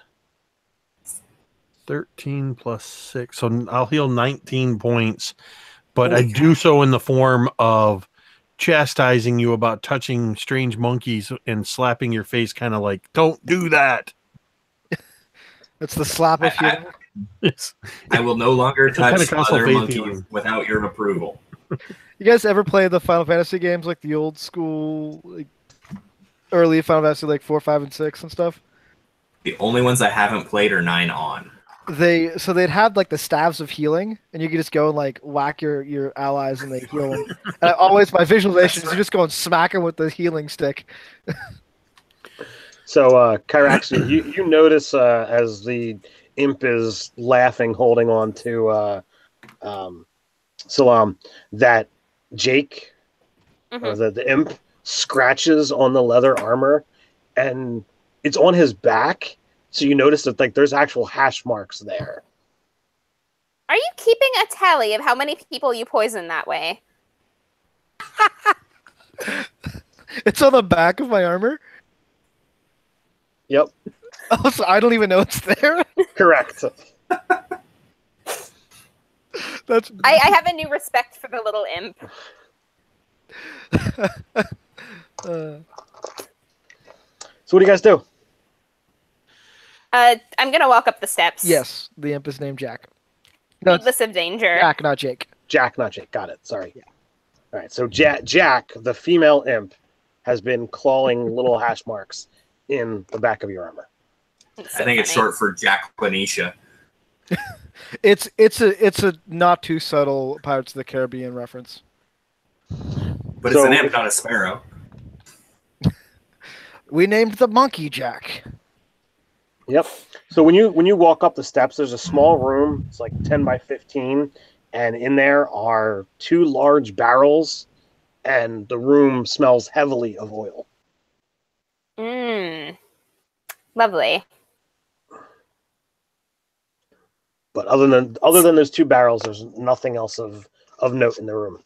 13 plus 6. So I'll heal 19 points. But I do so in the form of chastising you about touching strange monkeys and slapping your face, kind of like, don't do that. It's the slap of healing. I will no longer It's a touch Pentecostal other faith monkeys healing. without your approval. You guys ever play the Final Fantasy games, like the old school, like early Final Fantasy, like 4, 5, and 6 and stuff? The only ones I haven't played are 9 on. They'd have like the staves of healing, and you could just go and like whack your allies, and they heal them. And always my visualization is you just go and smack them with the healing stick. So, Kyrax, you notice as the imp is laughing, holding on to Salam, that Jake, or the imp, scratches on the leather armor, and it's on his back. So you notice that like there's actual hash marks there. Are you keeping a tally of how many people you poison that way? It's on the back of my armor. Yep, Oh, so I don't even know it's there. correct. That's. I have a new respect for the little imp. So what do you guys do? I'm gonna walk up the steps. Yes, the imp is named Jack. No, it's Heedless of danger. Jack, not Jake. Jack, not Jake. Got it. Sorry. Yeah. All right. So Jack, the female imp, has been clawing little hash marks in the back of your armor. It's so I think it's funny. short for Jacquelinetia. It's a not too subtle Pirates of the Caribbean reference. But it's So- an imp, not a sparrow. We named the monkey Jack. Yep. So when you walk up the steps, there's a small room. It's like 10 by 15, and in there are 2 large barrels, and the room smells heavily of oil. Mmm. Lovely. But other than those 2 barrels, there's nothing else of note in the room.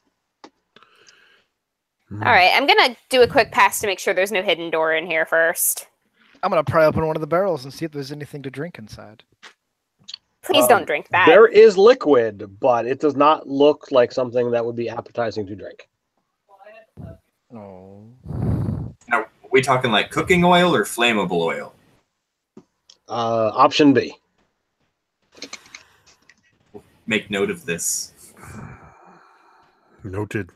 All right, I'm gonna do a quick pass to make sure there's no hidden door in here first. I'm gonna pry open one of the barrels and see if there's anything to drink inside. Please don't drink that. There is liquid, but it does not look like something that would be appetizing to drink. Oh. Now, are we talking like cooking oil or flammable oil? Option B. Make note of this. Noted.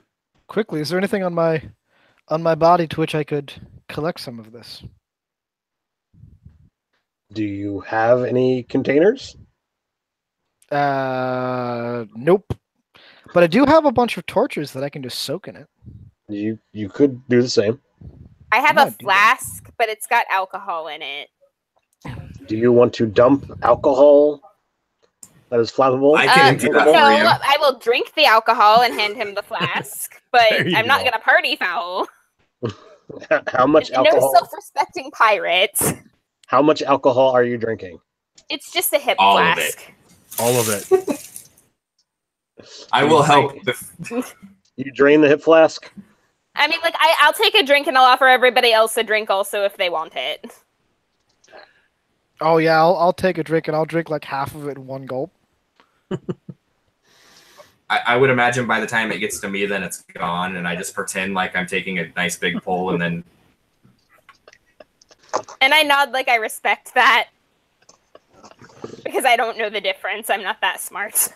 Quickly, is there anything on my body to which I could collect some of this? Do you have any containers? Nope. But I do have a bunch of torches that I can just soak in it. You could do the same. I have I'm a gonna do that. flask, but it's got alcohol in it. Do you want to dump alcohol that is flammable? I can do that No, for you. I will drink the alcohol and hand him the flask, but There you I'm not go. gonna party foul. How much No alcohol? self-respecting pirates. How much alcohol are you drinking? It's just a hip All of flask. All of it. I will help. You drain the hip flask. I mean, like, I'll take a drink and I'll offer everybody else a drink also if they want it. Oh yeah, I'll take a drink and I'll drink like half of it in one gulp. I would imagine by the time it gets to me, then it's gone, and I just pretend like I'm taking a nice big pull, and then And I nod like I respect that. Because I don't know the difference. I'm not that smart.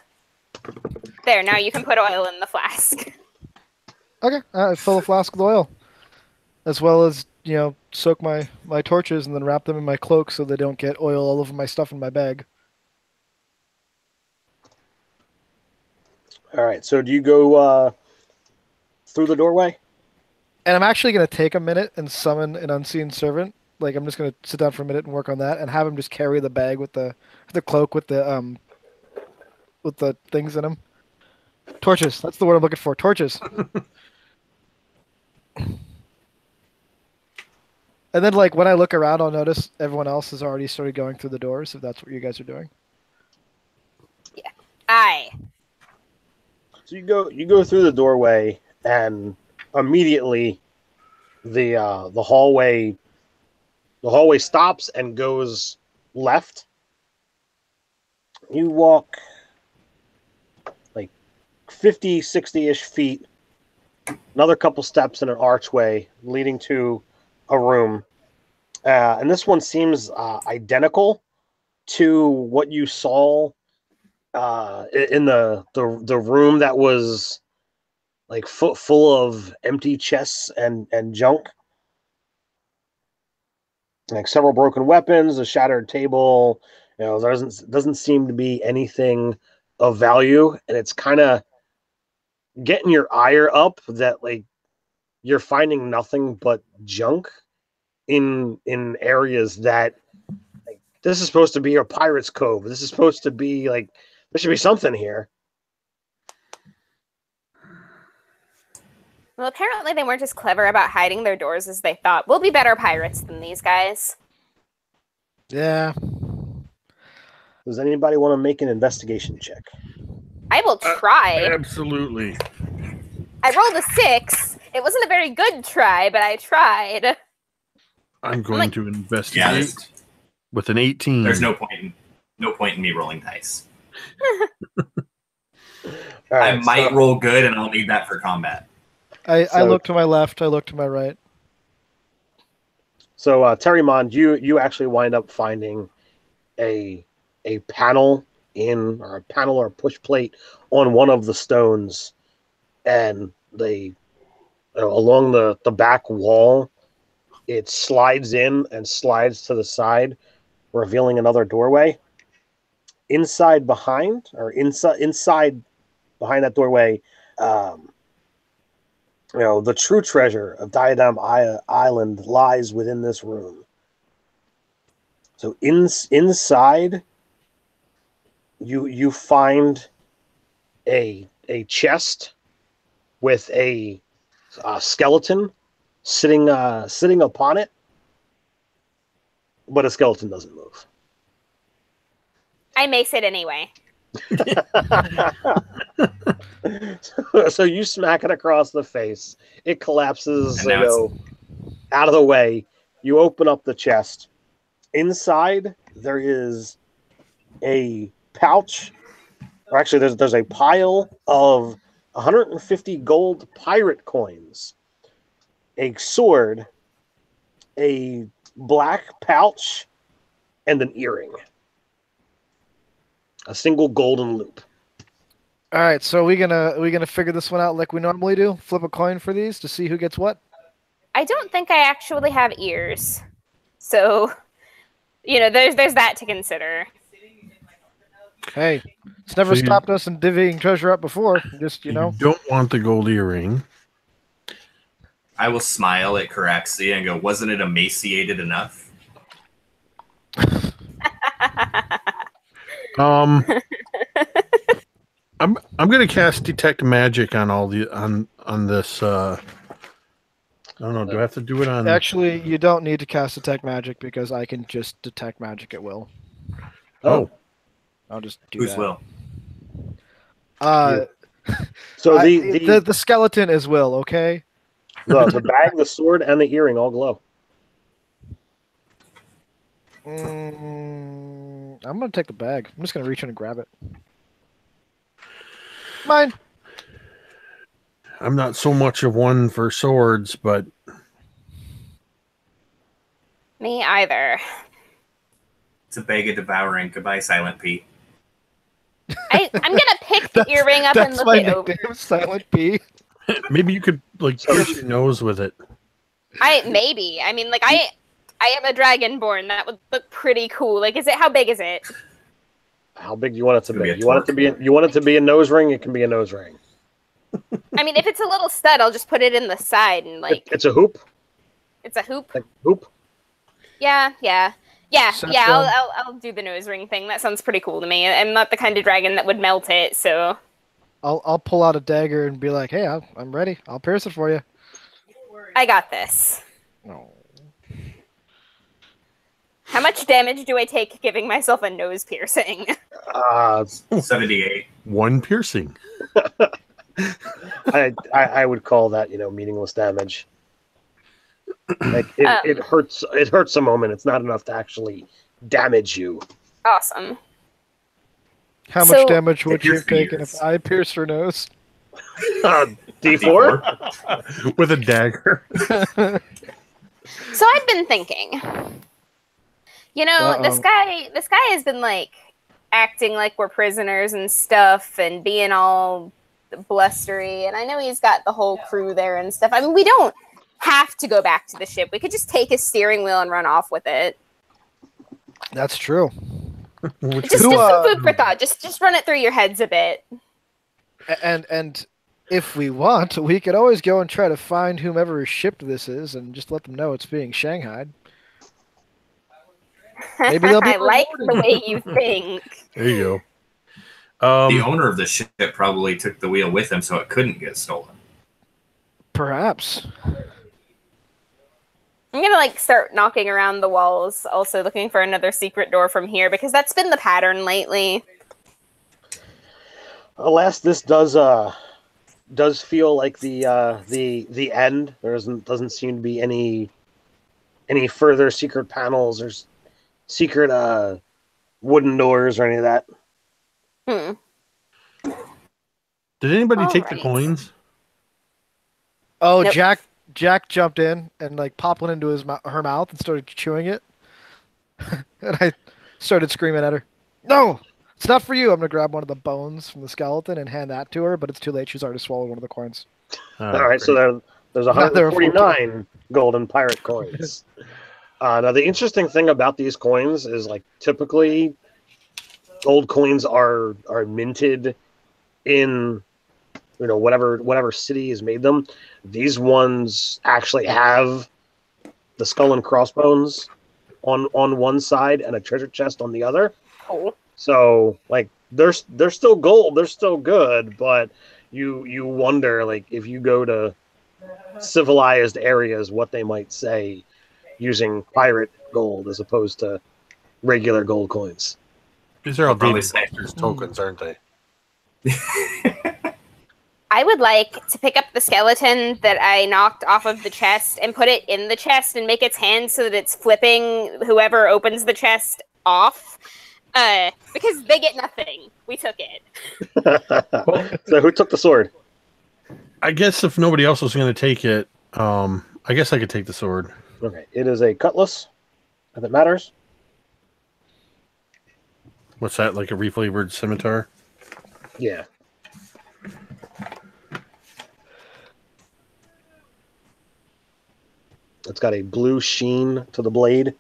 There, now you can put oil in the flask. Okay, I fill a flask with oil, as well as soak my torches and then wrap them in my cloak so they don't get oil all over my stuff in my bag. All right. So do you go through the doorway? And I'm actually going to take a minute and summon an unseen servant. Like, I'm just going to sit down for a minute and work on that, and have him just carry the bag with the cloak with the things in them. Torches. That's the word I'm looking for. Torches. And then, like, when I look around, I'll notice everyone else has already started going through the doors, if that's what you guys are doing. Aye. So you go through the doorway, and immediately the hallway stops and goes left. You walk like 50, 60-ish feet, another couple steps in an archway leading to a room. And this one seems identical to what you saw in the room that was like full of empty chests and junk. Like several broken weapons, a shattered table. There doesn't seem to be anything of value, and it's kind of getting your ire up that like you're finding nothing but junk in areas that like, this is supposed to be a pirate's cove. This is supposed to be like there should be something here. Well, apparently they weren't as clever about hiding their doors as they thought. We'll be better pirates than these guys. Yeah. Does anybody want to make an investigation check? I will try. Absolutely. I rolled a 6. It wasn't a very good try, but I tried. I'm going to Yeah, investigate with an 18. there's no point in me rolling dice. All right, I might roll good, and I'll need that for combat. I look to my left. I look to my right. So, Terrymond, you actually wind up finding a panel or a push plate on one of the stones, and along the back wall, it slides in and slides to the side, revealing another doorway. Inside behind that doorway, the true treasure of Diadem Island lies within this room. So inside, you find a chest with a skeleton sitting upon it, but a skeleton doesn't move. I mace it anyway. So you smack it across the face. It collapses, And now out of the way. You open up the chest. Inside, there is a pouch, or actually, there's a pile of 150 gold pirate coins, a sword, a black pouch, and an earring. A single golden loop. All right, so we gonna figure this one out like we normally do. Flip a coin for these to see who gets what. I don't think I actually have ears. So, there's that to consider. Hey, it's never So you- stopped us in divvying treasure up before. Just You don't want the gold earring. I will smile at Caraxia and go, wasn't it emaciated enough? I'm gonna cast detect magic on all the on this. I don't know. Do I have to do it on? Actually, you don't need to cast detect magic because I can just detect magic at will. Oh, I'll just do Whose that. will? So The skeleton is will, okay? the bag, the sword, and the earring all glow. I'm gonna take the bag. I'm just gonna reach in and grab it. Mine. I'm not so much of one for swords, but Me either. It's a bag of devouring. Goodbye, Silent P. I'm gonna pick the earring up and That's look my it over. nickname, Silent P. maybe you could pierce your nose with it. Maybe. I mean, I am a dragonborn. That would look pretty cool. How big is it? How big do you want it to It's gonna be? be a You want it to be a nose ring? It can be a nose ring. I mean, if it's a little stud, I'll just put it in the side and It's a hoop. it's a hoop. Like hoop. Yeah. Saffron. I'll do the nose ring thing. That sounds pretty cool to me. I'm not the kind of dragon that would melt it, so I'll pull out a dagger and be like, "Hey, I'm ready. I'll pierce it for you." I got this. No. How much damage do I take giving myself a nose piercing? 78. One piercing. I would call that meaningless damage. It hurts. It hurts a moment. It's not enough to actually damage you. Awesome. How So- much damage would you Your have taken fears. if I pierced her nose? D4. With a dagger. So I've been thinking. This guy has been acting like we're prisoners and stuff and being all blustery, and I know he's got the whole crew there and stuff. I mean, we don't have to go back to the ship. We could just take his steering wheel and run off with it. That's true. Just some food for thought. Just run it through your heads a bit. And if we want, we could always go and try to find whomever ship this is and just let them know it's being shanghaied. Maybe they'll be I like rewarded. the way you think. There you The go. owner of the ship probably took the wheel with him so it couldn't get stolen. Perhaps. I'm gonna start knocking around the walls, also looking for another secret door from here because that's been the pattern lately. Alas, this does feel like the end. Doesn't seem to be any further secret panels or secret wooden doors or any of that. Hmm. Did anybody All take the right. coins? Oh, Nope. Jack jumped in and like popped one into her mouth and started chewing it. And I started screaming at her, "No, it's not for you." I'm gonna grab one of the bones from the skeleton and hand that to her, but it's too late. She's already swallowed one of the coins. All right, so there's Now there are 149 golden pirate coins. Now, the interesting thing about these coins is, like, typically gold coins are minted in, whatever city has made them. These ones actually have the skull and crossbones on one side and a treasure chest on the other. Oh. So, like, they're still gold, they're still good, but you wonder, like, if you go to civilized areas, what they might say using pirate gold as opposed to regular gold coins. These are all Probably David Baxter's tokens, aren't they? I would like to pick up the skeleton that I knocked off of the chest and put it in the chest and make its hand so that it's flipping whoever opens the chest off. Because they get nothing. We took it. So who took the sword? I guess if nobody else was going to take it, I guess I could take the sword. Okay, it is a cutlass, if it matters. What's that, like a reflavored scimitar? Yeah. It's got a blue sheen to the blade.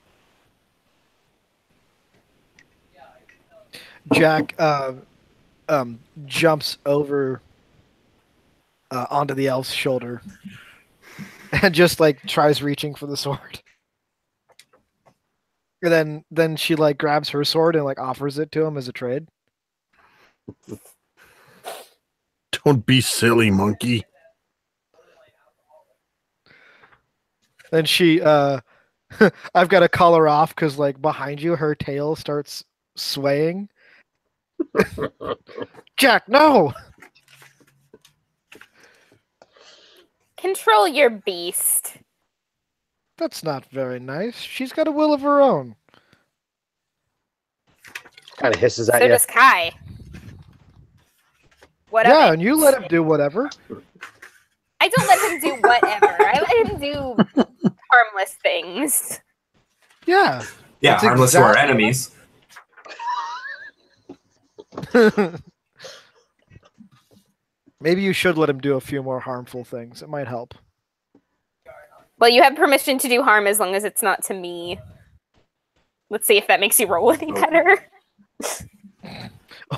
Jack jumps over onto the elf's shoulder and just like tries reaching for the sword. And then she like grabs her sword and like offers it to him as a trade. Don't be silly, monkey. Then she I've got to call her off because like behind you her tail starts swaying. Jack, no! Control your beast. That's not very nice. She's got a will of her own. Kind of hisses at So you. does Kai. What of Yeah, it? and you let him do whatever. I don't let him do whatever. I let him do harmless things. Yeah. Yeah, That's harmless to our exactly- enemies. Maybe you should let him do a few more harmful things. It might help. Well, you have permission to do harm as long as it's not to me. Let's see if that makes you roll any better.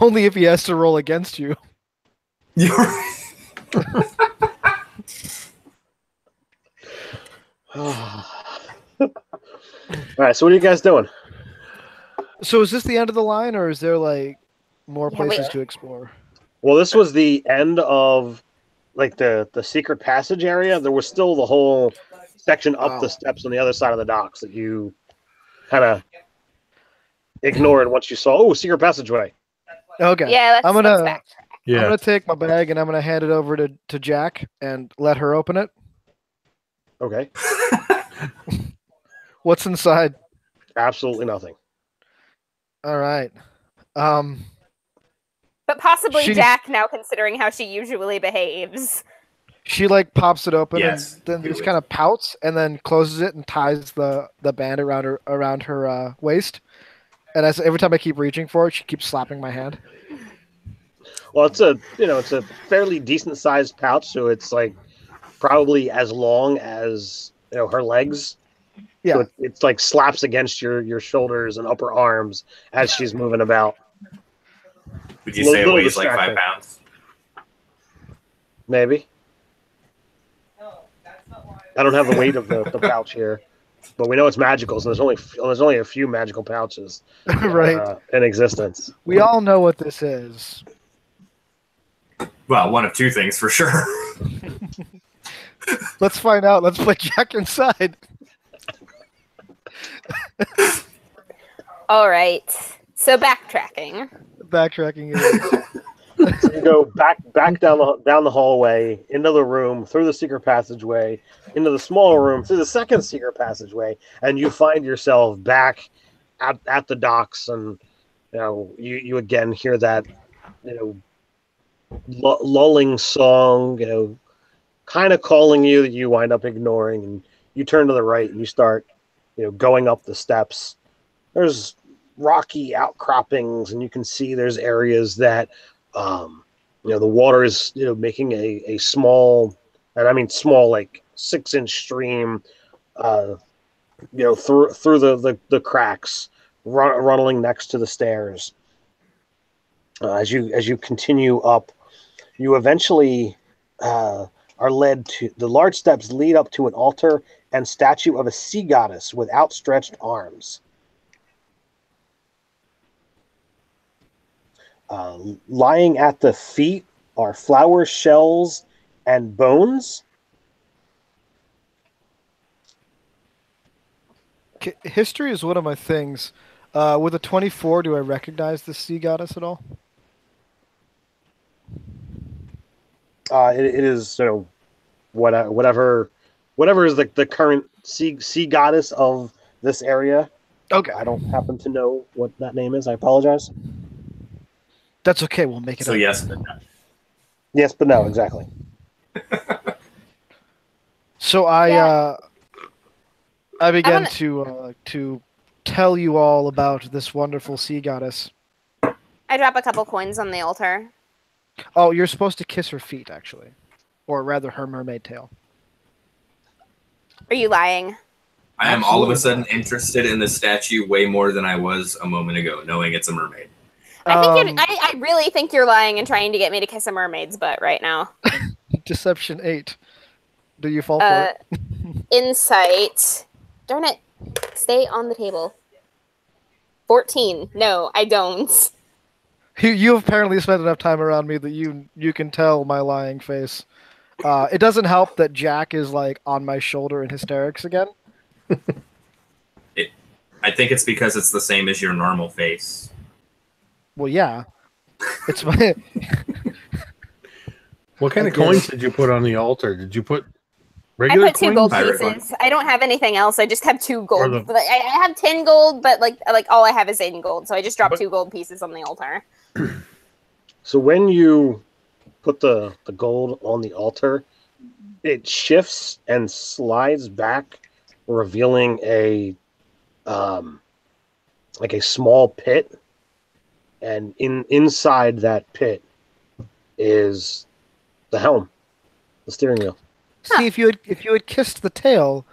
Only if he has to roll against you. You're right. All right, so what are you guys doing? So is this the end of the line, or is there like more Yeah, places wait. to explore? Well, this was the end of like the secret passage area. There was still the whole section up the steps on the other side of the docks that you kind of ignored once you saw, secret passageway. Okay. Yeah, I'm let's gonna backtrack. I'm Yeah. gonna take my bag and I'm gonna hand it over to Jack and let her open it. Okay. What's inside? Absolutely nothing. All right. But possibly She- Jack now, considering how she usually behaves. She like pops it open Yes, and then do just it. kind of pouts and then closes it and ties the band around her waist. And every time I keep reaching for it, she keeps slapping my hand. Well, it's a fairly decent sized pouch, so it's like probably as long as her legs. Yeah. So it's like slaps against your shoulders and upper arms as she's moving about. Would you say it Little weighs like distracting. 5 pounds? Maybe. No, that's not why. I don't have the weight of the pouch here, but we know it's magical, so there's only a few magical pouches Right. in existence. We all know what this is. Well, one of two things for sure. Let's find out. Let's put Jack inside. All right. So backtracking. Backtracking is So you go back down the hallway, into the room, through the secret passageway, into the smaller room, through the second secret passageway, and you find yourself back at the docks, and you again hear that lulling song, kind of calling you that you wind up ignoring, and you turn to the right and you start going up the steps. There's rocky outcroppings, and you can see there's areas that the water is making a small, and I mean small, like 6-inch stream through the cracks, running next to the stairs. As you continue up, you eventually are led to the large steps lead up to an altar and statue of a sea goddess with outstretched arms. Lying at the feet are flower shells and bones. History is one of my things. With a 24, do I recognize the sea goddess at all? It is whatever is the current sea goddess of this area. Okay. I don't happen to know what that name is. I apologize. That's okay. We'll make it So up. yes, but no. Yes, but no, exactly. So I began to tell you all about this wonderful sea goddess. I drop a couple coins on the altar. Oh, you're supposed to kiss her feet, actually. Or rather, her mermaid tail. Are you lying? I am all of a sudden interested in the statue way more than I was a moment ago, knowing it's a mermaid. I really think you're lying and trying to get me to kiss a mermaid's butt right now. Deception 8. Do you fall for it? Insight. Darn it. Stay on the table. 14. No, I don't. You apparently spent enough time around me that you can tell my lying face. It doesn't help that Jack is like on my shoulder in hysterics again. I think it's because it's the same as your normal face. Well, yeah. It's my... What kind of coins did you put on the altar? Did you put I regular put 2 coins? gold Pirate pieces. I don't have anything else. I just have 2 gold. Or the- I have 10 gold, but like all I have is 8 gold. So I just dropped 2 gold pieces on the altar. So when you put the gold on the altar, it shifts and slides back, revealing a small pit, and inside that pit is the helm, the steering wheel. See, if you had kissed the tail,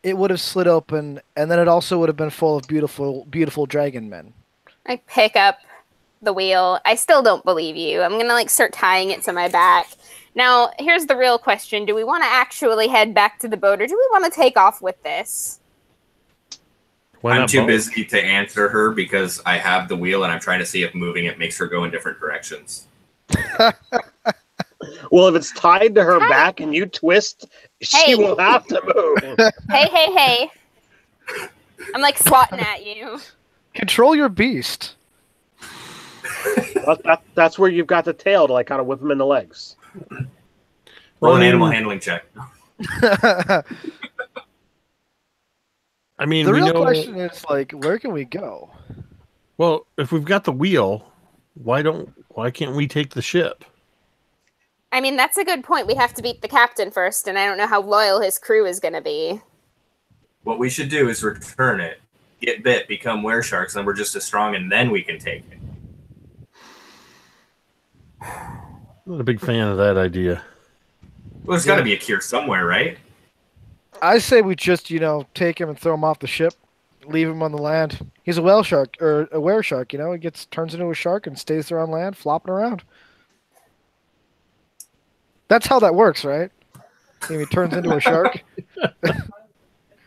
it would have slid open, and then it also would have been full of beautiful dragon men. I pick up the wheel. I still don't believe you. I'm gonna start tying it to my back. Now, here's the real question: do we want to actually head back to the boat, or do we want to take off with this? Why I'm not too both? busy to answer her because I have the wheel and I'm trying to see if moving it makes her go in different directions. Well, if it's tied to her back and you twist, she Hey. will have to move. Hey. I'm swatting at you. Control your beast. That's where you've got the tail to kind of whip him in the legs. Roll an I mean- animal handling check. I mean, The we real know. question is where can we go? Well, if we've got the wheel, why can't we take the ship? I mean, that's a good point. We have to beat the captain first, and I don't know how loyal his crew is going to be. What we should do is return it, get bit, become weresharks, and we're just as strong, and then we can take it. I'm not a big fan of that idea. Well, there's got to be a cure somewhere, right? I say we just, take him and throw him off the ship, leave him on the land. He's a whale shark, or a were shark, He turns into a shark and stays there on land, flopping around. That's how that works, right? He turns into a shark.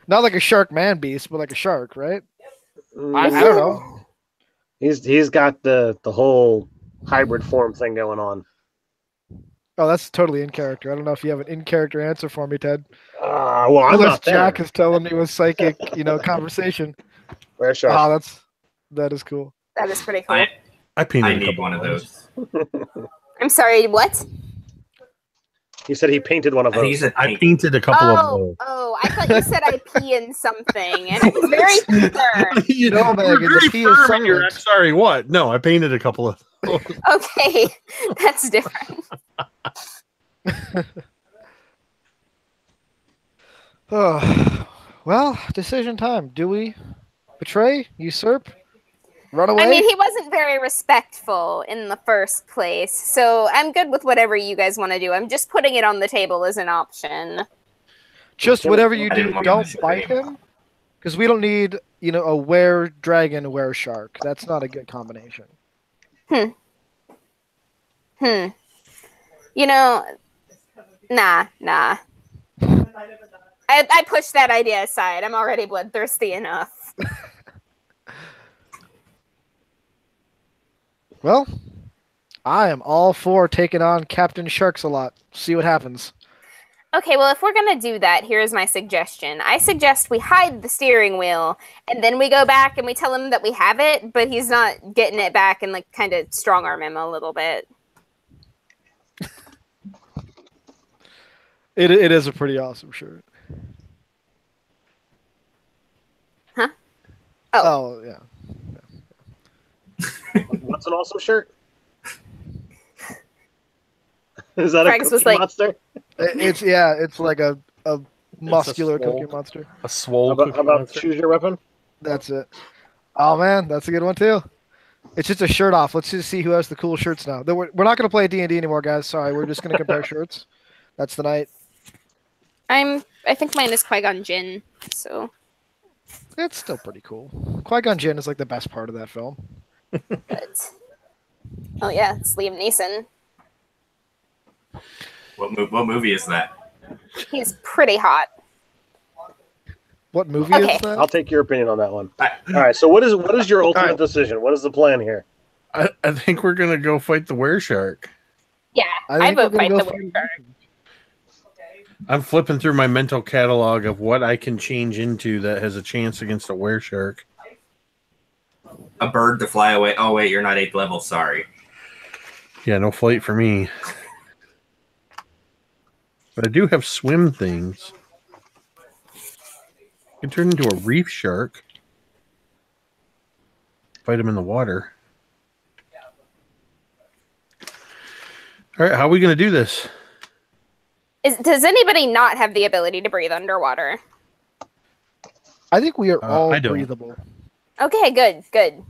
Not like a shark man beast, but like a shark, right? I don't know. He's got the whole hybrid form thing going on. Oh, that's totally in character. I don't know if you have an in character answer for me, Ted. Well, I'm Unless not there. Jack is telling me with psychic, conversation. Where shark? Oh, that is cool. That is pretty cool. I I painted I a need couple one of those. I'm sorry, what? He said he painted one of I think he those. said I pink. painted a couple of those. Oh, I thought you said I pee in something, and I was very concerned. You No, were Megan, the very P is firm in your, silent. I'm sorry, what? No, I painted a couple of those. Okay, that's different. Oh, well, decision time. Do we betray, usurp, run away? I mean, he wasn't very respectful in the first place, so I'm good with whatever you guys want to do. I'm just putting it on the table as an option. Just whatever you I do, didn't want don't to bite him, because we don't need, a were dragon, were shark. That's not a good combination. Nah. I pushed that idea aside. I'm already bloodthirsty enough. Well, I am all for taking on Captain Sharks a lot. See what happens. Okay, well, if we're gonna do that, here's my suggestion. I suggest we hide the steering wheel, and then we go back and we tell him that we have it, but he's not getting it back, and kind of strong arm him a little bit. It is a pretty awesome shirt. Huh? Oh yeah. What's an awesome shirt? Is that Frags a was cookie like- monster? It's like a muscular swole. cookie monster. A swole How cookie about monster. choose your weapon? That's it. Oh man, that's a good one too. It's just a shirt off. Let's just see who has the cool shirts now. We're not going to play D&D anymore, guys. Sorry, we're just going to compare shirts. That's the night. I think mine is Qui-Gon Jinn, so. It's still pretty cool. Qui-Gon Jinn is like the best part of that film. But... Oh yeah, it's Liam Neeson. What movie is that? He's pretty hot. What movie Okay. is that? I'll take your opinion on that one. All right. So what is your ultimate right. decision? What is the plan here? I think we're gonna go fight the wereshark. Yeah, I I think vote we're fight gonna the go Warlock. I'm flipping through my mental catalog of what I can change into that has a chance against a wereshark. A bird to fly away. Oh wait, you're not 8th level. Sorry. Yeah, no flight for me. But I do have swim things. I can turn into a reef shark. Fight him in the water. All right, how are we going to do this? Does anybody not have the ability to breathe underwater? I think we are all I don't. breathable. Okay, good. Then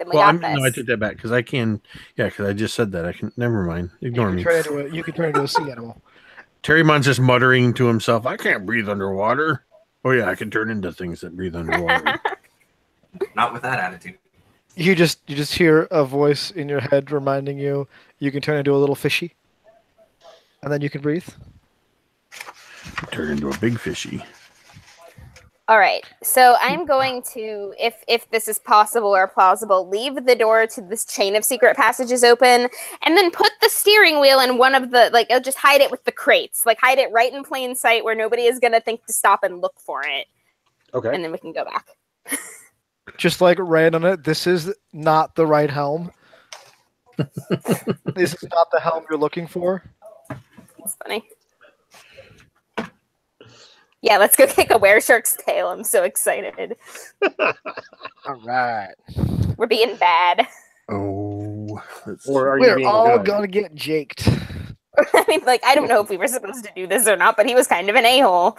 we got this. No, I take that back because I can. Yeah, because I just said that. I can. Never mind. Ignore me. You can turn into a sea animal. Terrymon's just muttering to himself. I can't breathe underwater. Oh yeah, I can turn into things that breathe underwater. Not with that attitude. You just hear a voice in your head reminding you can turn into a little fishy, and then you can breathe. Turn into a big fishy. All right, so I'm going to, if this is possible or plausible, leave the door to this chain of secret passages open, and then put the steering wheel in one of the, I'll just hide it with the crates. Hide it right in plain sight where nobody is going to think to stop and look for it. Okay. And then we can go back. Just right on it. This is not the right helm. This is not the helm you're looking for. It's funny. Yeah, let's go kick a wereshark's tail. I'm so excited. All right. We're being bad. Oh, Or are you We're being all good? gonna get jaked. I mean, I don't know if we were supposed to do this or not, but he was kind of an a-hole.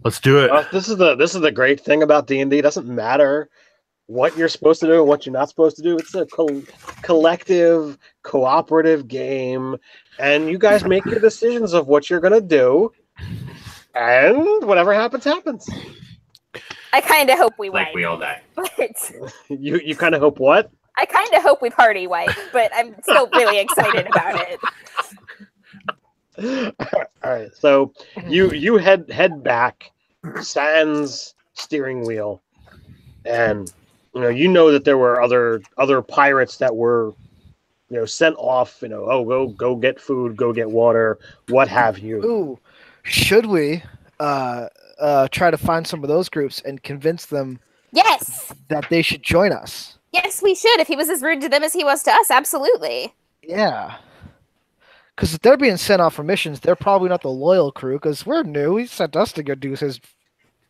let's do it. This is the great thing about D&D. It doesn't matter what you're supposed to do and what you're not supposed to do. It's a collective, cooperative game, and you guys make your decisions of what you're gonna do, and whatever happens, happens. I kind of hope we Like wipe. we all die. But You kind of hope what? I kind of hope we party wipe, but I'm still really excited about it. All right, so you head back, sans steering wheel, and you know that there were other pirates that were sent off. Go get food, go get water, what have you. Ooh, should we try to find some of those groups and convince them Yes! that they should join us? Yes, we should. If he was as rude to them as he was to us, absolutely. Yeah. Because if they're being sent off for missions, they're probably not the loyal crew. Because we're new. He sent us to go do his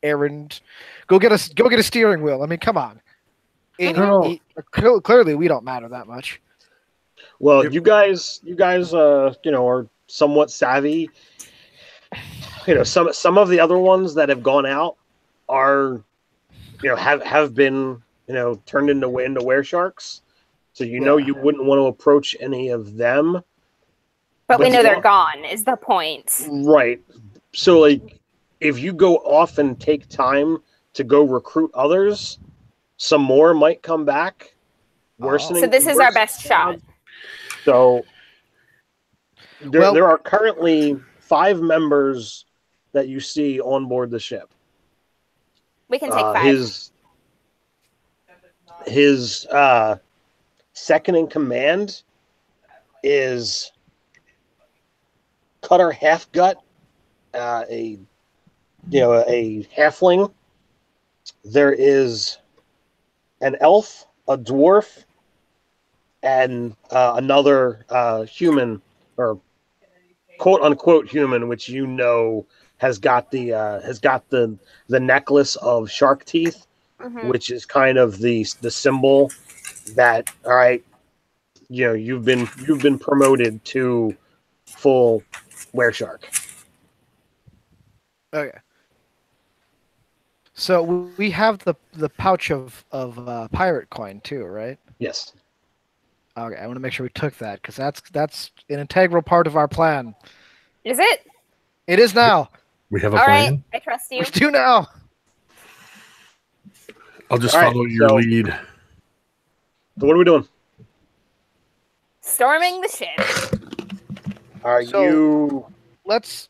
errand. Go get a steering wheel. I mean, come on. Clearly, we don't matter that much. Well, you guys, are somewhat savvy. Some of the other ones that have gone out are, have been, turned into were-sharks. So you wouldn't want to approach any of them. But we know they're gone, is the point. Right. So, if you go off and take time to go recruit others, some more might come back. Worsening. So this is our best shot. So there are currently 5 members that you see on board the ship. We can take 5. His second in command is Cutter Halfgut, a halfling. There is an elf, a dwarf, and another human, or quote unquote human, which has got the necklace of shark teeth, which is kind of the symbol that, all right, you've been promoted to full were-shark. Okay. So we have the pouch of pirate coin too, right? Yes. Okay, I want to make sure we took that because that's an integral part of our plan. Is it? It is now. We have a All plan. right, I trust you. We do now. I'll just All right, follow your lead. So what are we doing? Storming the ship. Are you Let's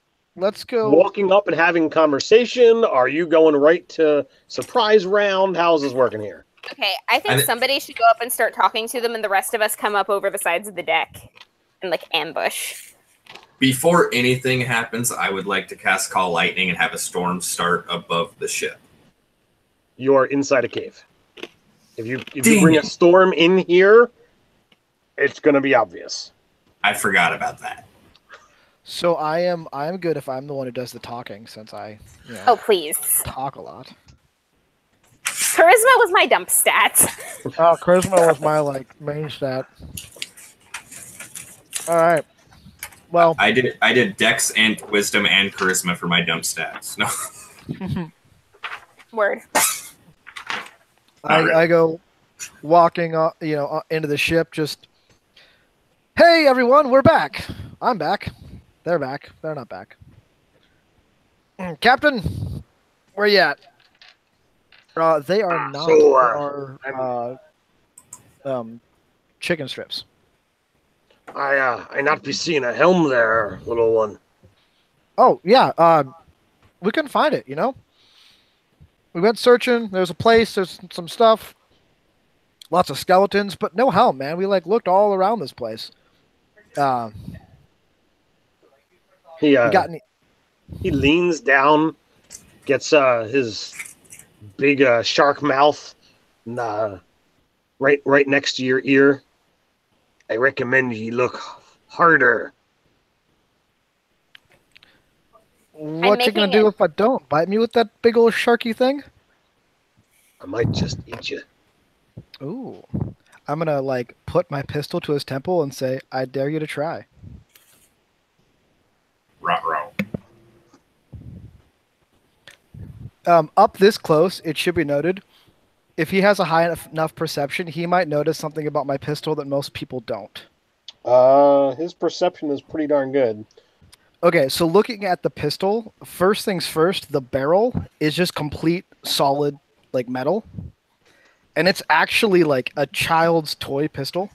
go. walking up and having conversation? Are you going right to surprise round? How's this working here? Okay, I think somebody should go up and start talking to them, and the rest of us come up over the sides of the deck and ambush. Before anything happens, I would like to cast Call Lightning and have a storm start above the ship. You're inside a cave. If you bring a storm in here, it's going to be obvious. I forgot about that. So I am good if I'm the one who does the talking, since I Oh, please. talk a lot. Charisma was my dump stat. Oh, charisma was my main stat. All right. Well, I did Dex and Wisdom and Charisma for my dump stats. No. Word. I go walking, into the ship. Just, hey everyone, we're back. I'm back. They're back. They're not back. Captain, where you at? They are not. They are chicken strips. I not be seeing a helm there, little one. Oh yeah. We couldn't find it. We went searching. There's a place. There's some stuff. Lots of skeletons, but no helm, man. We looked all around this place. He leans down, gets his big shark mouth right next to your ear. I recommend you look harder. What you gonna do if I don't? Bite me with that big old sharky thing? I might just eat you. Ooh. I'm gonna put my pistol to his temple and say, I dare you to try. Ruh-roh. Up this close, it should be noted, if he has a high enough perception, he might notice something about my pistol that most people don't. His perception is pretty darn good. Okay, so looking at the pistol, first things first, the barrel is just complete solid metal. And it's actually a child's toy pistol.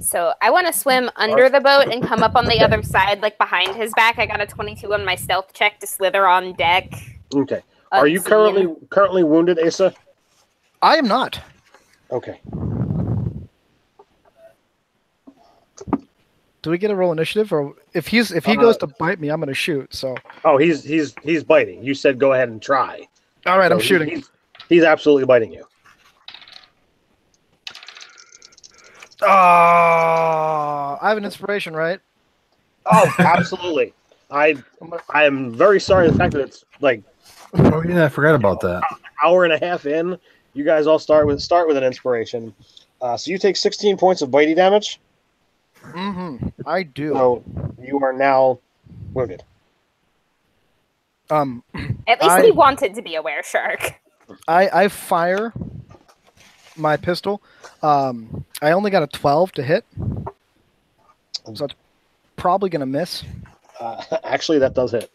So I want to swim under the boat and come up on the other side, behind his back. I got a 22 on my stealth check to slither on deck. Okay. Are you currently wounded, Asa? I am not. Okay. Do we get a roll initiative, or if he goes to bite me, I'm gonna shoot. So. Oh, he's biting. You said go ahead and try. All right, So I'm shooting. He's absolutely biting you. I have an inspiration, right? Oh, absolutely. I am very sorry the fact that it's like Oh yeah, I forgot about that. hour and a half in. You guys all start with an inspiration. So you take 16 points of bitey damage. I do. So you are now wounded. At least he wanted to be a were-shark. I fire my pistol. I only got a 12 to hit, so it's probably gonna miss. Actually, that does hit.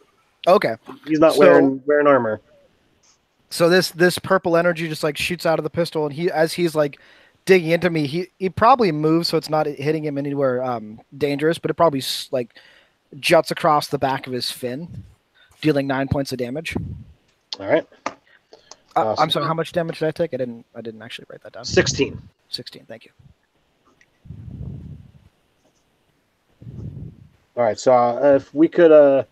Okay. He's not wearing armor. So this purple energy just like shoots out of the pistol, and he's like digging into me, he probably moves so it's not hitting him anywhere dangerous, but it probably like juts across the back of his fin, dealing 9 points of damage. All right. I'm sorry, how much damage did I take? I didn't actually write that down. 16. 16, thank you. All right. So if we could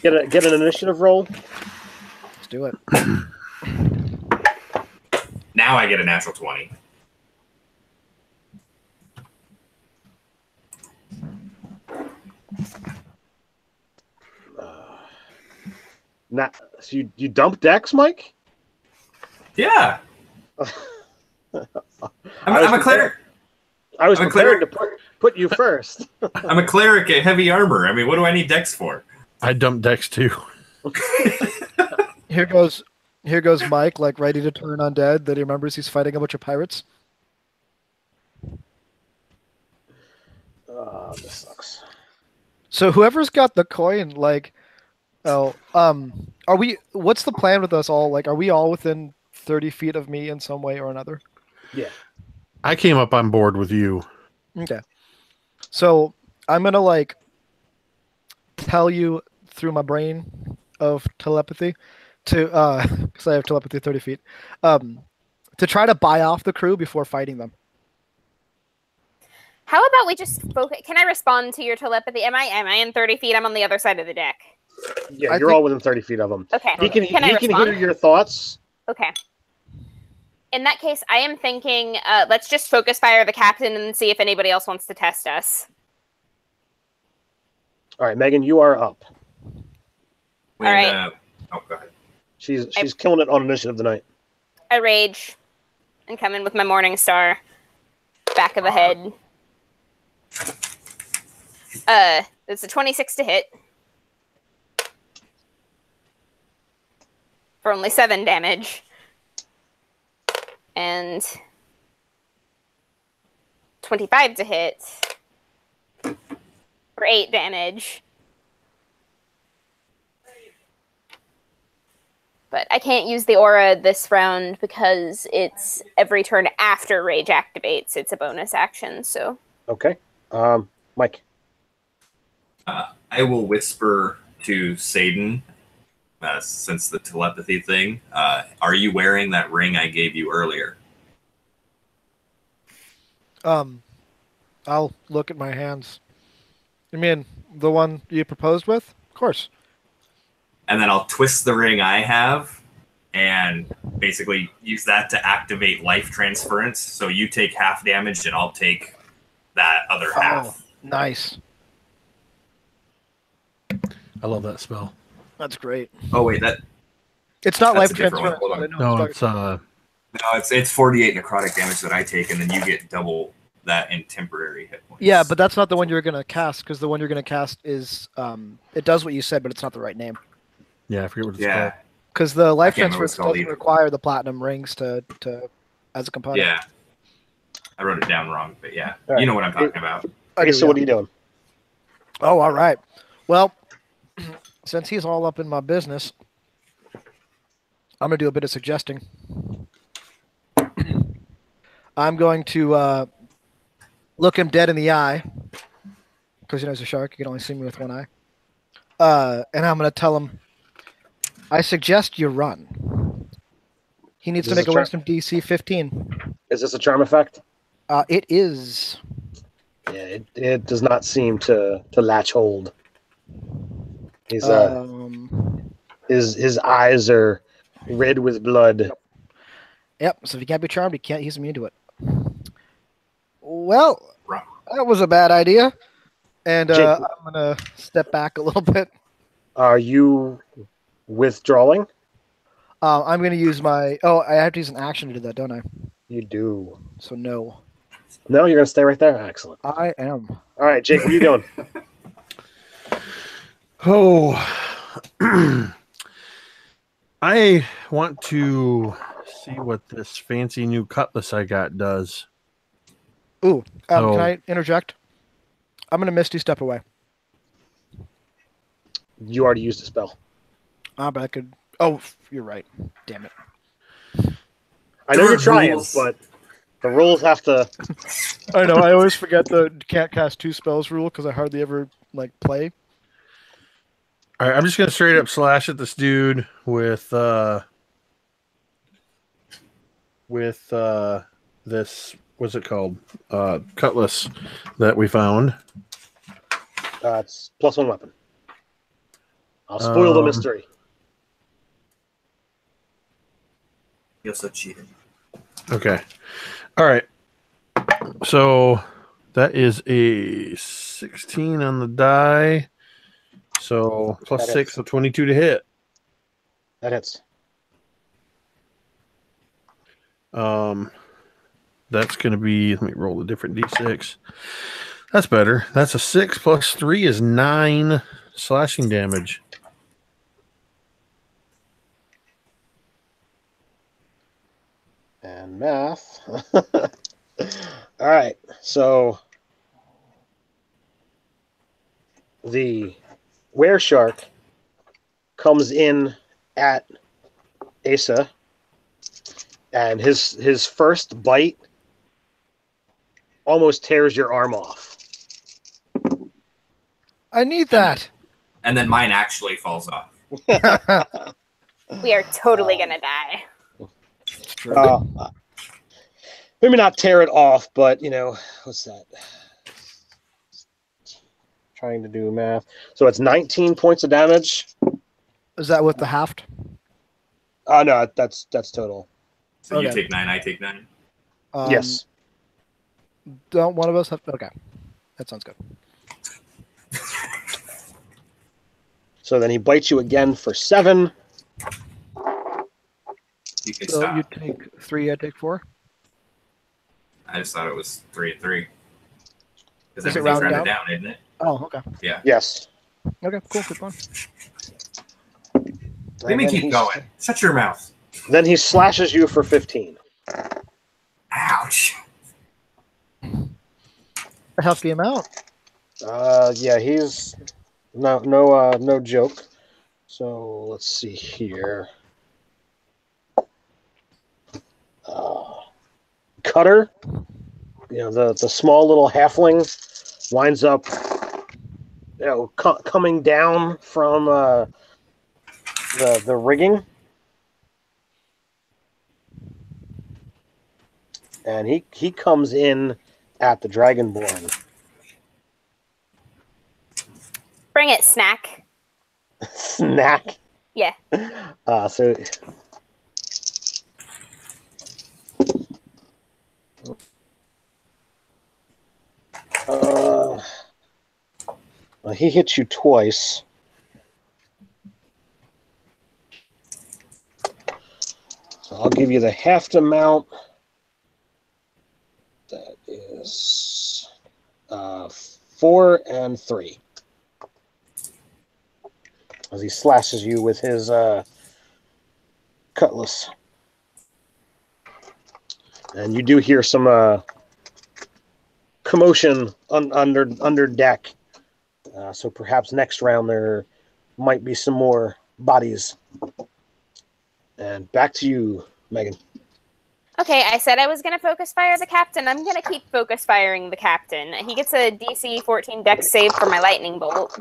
get an initiative roll. Let's do it. Now I get a natural 20. So you dump Dex, Mike? Yeah. I'm a cleric. I was I'm a prepared to cleric. put you first. I'm a cleric at heavy armor. I mean, what do I need dex for? I dumped Dex too. Here goes Mike, like ready to turn undead. That he remembers he's fighting a bunch of pirates. This sucks. So whoever's got the coin, like, are we? What's the plan with us all? Like, are we all within 30 feet of me in some way or another? Yeah. I came up on board with you. Okay. So I'm gonna like tell you through my brain of telepathy to because I have telepathy 30 feet to try to buy off the crew before fighting them. How about we just focus? Can I respond to your telepathy? Am I in 30 feet? I'm on the other side of the deck. Yeah, you're all within 30 feet of him. Okay. He can I respond? hear your thoughts. Okay. In that case, I am thinking, let's just focus fire the captain and see if anybody else wants to test us. All right, Megan, you are up. When, All right. Oh, go ahead. She's killing it on initiative tonight. I rage and come in with my Morning Star. Back of the head. It's a 26 to hit. For only 7 damage. And 25 to hit. For 8 damage. But I can't use the aura this round because it's every turn after Rage activates. It's a bonus action, so. Okay. Mike. I will whisper to Satan, since the telepathy thing. Are you wearing that ring I gave you earlier? I'll look at my hands. You mean the one you proposed with? Of course. And then I'll twist the ring I have and basically use that to activate life transference. So you take half damage and I'll take that other half. Oh, nice. I love that spell. That's great. Oh wait, It's not That's life a different transfer. one. Hold on. No, it's no, it's 48 necrotic damage that I take, and then you get double that in temporary hit points. Yeah, but that's not the one you're gonna cast, because the one you're gonna cast is it does what you said, but it's not the right name. yeah, I forget what it's yeah, called. Because the life I can't remember transfer what it's called doesn't either. require the platinum rings to as a component. yeah. I wrote it down wrong, but yeah, All right. you know what I'm talking about. Okay, so what are you doing? Oh, all right. Well, since he's all up in my business, I'm gonna do a bit of suggesting. I'm going to look him dead in the eye, because he's a shark. You can only see me with one eye. And I'm going to tell him, I suggest you run. He needs to This make is a a wisdom DC 15. Is this a charm effect? It is. Yeah, it does not seem to latch hold. He's his eyes are red with blood. Yep. So if you can't be charmed, he's immune to it. Well, that was a bad idea. And Jake. I'm gonna step back a little bit. Are you withdrawing? I'm gonna use my. Oh, I have to use an action to do that, don't I? You do. So no. No, you're gonna stay right there. Excellent. I am. All right, Jake, where are you going? Oh, I want to see what this fancy new cutlass I got does. Ooh, Oh. can I interject? I'm gonna Misty Step away. You already used a spell. But I could. Oh, you're right. Damn it. I know you're trying, Rules. but the rules have to. I know. I always forget the can't cast 2 spells rule because I hardly ever play. All right, I'm just gonna straight up slash at this dude with this, what's it called? Cutlass that we found. It's +1 weapon. I'll spoil the mystery. You're so cheated. Okay. All right. So that is a 16 on the die. So plus That 6, hits. so 22 to hit. That hits. That's going to be, let me roll a different d6. That's better. That's a 6 plus 3 is 9 slashing damage. And math. All right, so the wereshark comes in at Asa, and his first bite almost tears your arm off. I need that. And then mine actually falls off. We are totally gonna die. It's true. Maybe not tear it off, but what's that? Trying to do math. So it's 19 points of damage. Is that with the haft? Oh no, that's total. So you Okay. take 9, I take 9. Yes. Don't one of us have? Okay, that sounds good. So then he bites you again for 7. You can So stop. you take 3, I take 4. I just thought it was 3 and 3. Because Is it everything's rounded rounded down, isn't it? Oh, okay. Yeah. Yes. Okay, cool. Keep going. Let me And then keep he's- going. Shut your mouth. Then he slashes you for 15. Ouch. A hefty amount. Yeah, he's no joke. So let's see here. Cutter, the small little halfling, winds up, coming down from the rigging, and he comes in at the Dragonborn. Bring it, snack. Snack. Yeah. So. Well, he hits you twice. So I'll give you the half amount. That is 4 and 3. As he slashes you with his cutlass. And you do hear some commotion under deck. So perhaps next round there might be some more bodies. And back to you, Megan. Okay, I said I was going to focus fire the captain. I'm going to keep focus firing the captain. He gets a DC 14 dex save for my lightning bolt.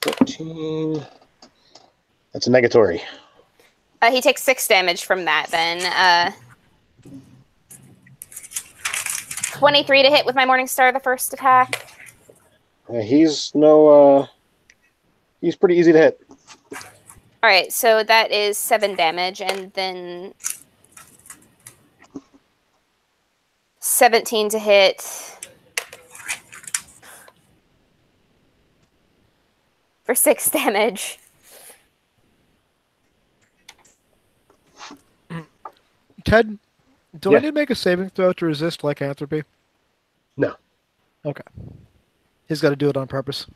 14. That's a negatory. He takes 6 damage from that then. 23 to hit with my Morning Star, the first attack. He's no He's pretty easy to hit. All right, so that is 7 damage, and then 17 to hit. For 6 damage. Ted, do Yeah. I need to make a saving throw to resist lycanthropy? No. Okay. He's got to do it on purpose.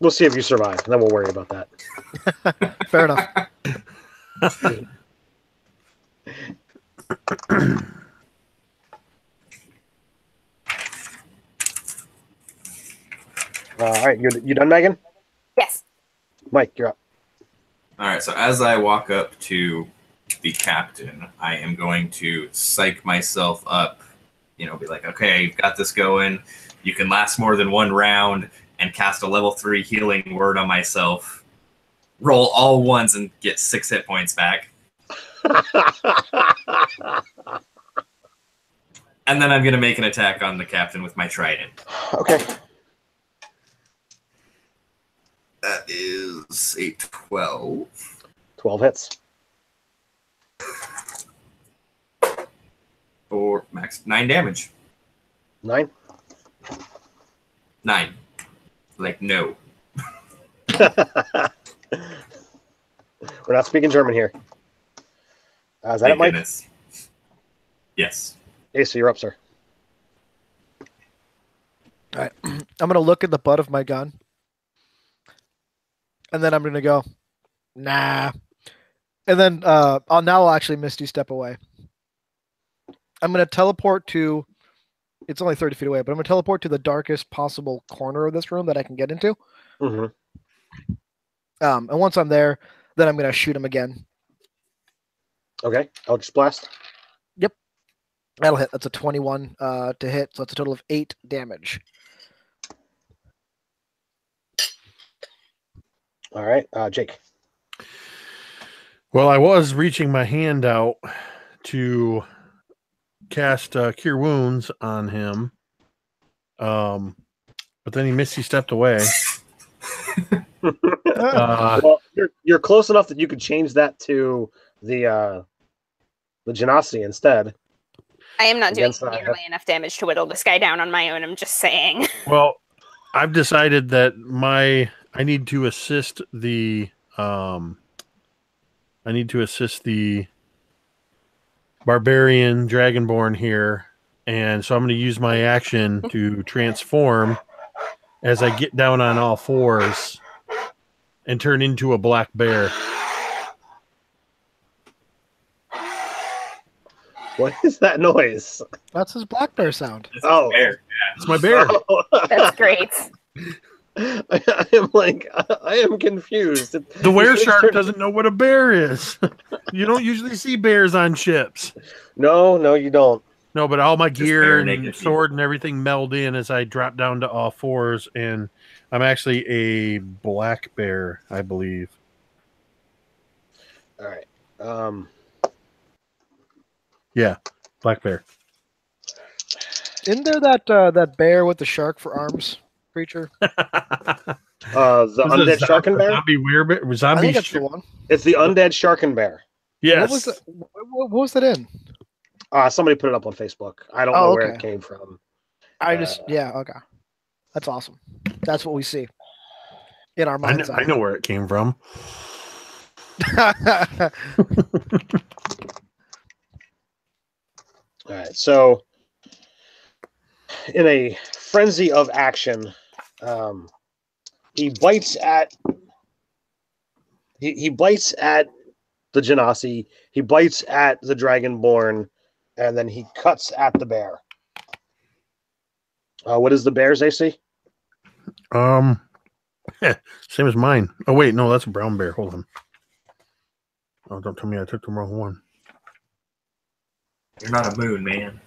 We'll see if you survive, and then we'll worry about that. Fair enough. All right, you done, Megan? Yes. Mike, you're up. All right, so as I walk up to the captain, I am going to psych myself up, you know, be like, okay, you've got this going. You can last more than 1 round and cast a level 3 healing word on myself. Roll all ones and get 6 hit points back. And then I'm going to make an attack on the captain with my trident. Okay. That is a 12. 12 hits. For max 9 damage. 9. 9. Like, no. We're not speaking German here. Is that Thank it, Mike? goodness. Yes. Asa, you're up, sir. All right. I'm going to look at the butt of my gun. And then I'm going to go, nah. And then I'll actually Misty step away. I'm going to teleport to, it's only 30 feet away, but I'm going to teleport to the darkest possible corner of this room that I can get into. Mm-hmm. And once I'm there, then I'm going to shoot him again. Okay, Eldritch Blast. That'll hit. That's a 21 to hit, so that's a total of 8 damage. All right, Jake. Well, I was reaching my hand out to cast Cure Wounds on him, but then he misty stepped away. Well, you're close enough that you could change that to the Genasi instead. I am not doing Against that. nearly enough damage to whittle this guy down on my own. I'm just saying. Well, I've decided that I need to assist the barbarian dragonborn here, and so I'm going to use my action to transform as I get down on all fours and turn into a black bear. What is that noise? That's his black bear sound. This is Oh. fair. It's my bear. That's great. I am like, I am confused. The were shark doesn't know what a bear is. You don't usually see bears on ships. No, you don't. No, but all my Just gear bare and naked sword and everything meld in as I drop down to all fours, and I'm actually a black bear, I believe. All right. Yeah, black bear. Isn't there that bear with the shark for arms creature? The undead shark and bear. Zombie werebear. I Zombie. think that's the one. It's the undead shark and bear. Yes. What was that in? Somebody put it up on Facebook. I don't Oh, know where okay. it came from. Okay. That's awesome. That's what we see in our mind's I know where it came from. eye. All right, so in a frenzy of action, he bites at he bites at the Genasi, he bites at the Dragonborn, and then he cuts at the bear. What is the bear's AC? Same as mine. Oh wait, no, that's a brown bear. Hold on. Oh, don't tell me I took the wrong one. You're not a moon, man.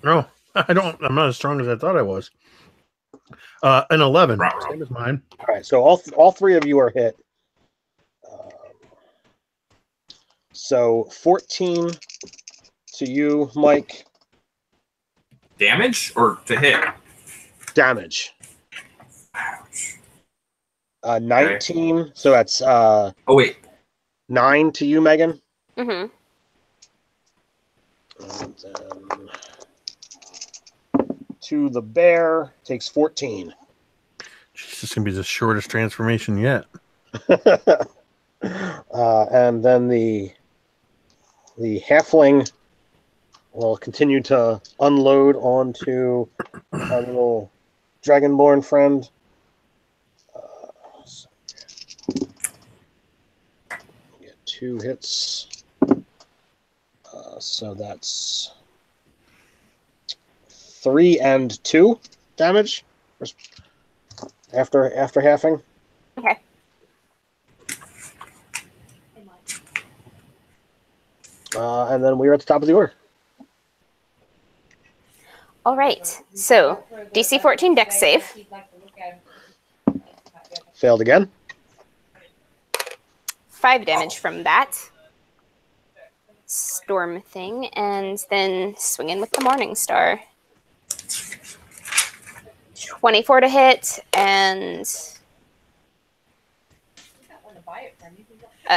No, I don't. I'm not as strong as I thought I was. An 11. Ruh-roh. Same as mine. All right, so all three of you are hit. So 14 to you, Mike. Damage or to hit? Damage. 19. So that's Oh wait, 9 to you, Megan. Mm-hmm. And then to the bear takes 14. Jeez, this is gonna be the shortest transformation yet. And then the halfling will continue to unload onto our little dragonborn friend. Get 2 hits. So that's 3 and 2 damage after halving. Okay. And then we're at the top of the order. All right. So DC 14 Dex save. Failed again. 5 damage from that storm thing, and then swing in with the Morning Star. 24 to hit, and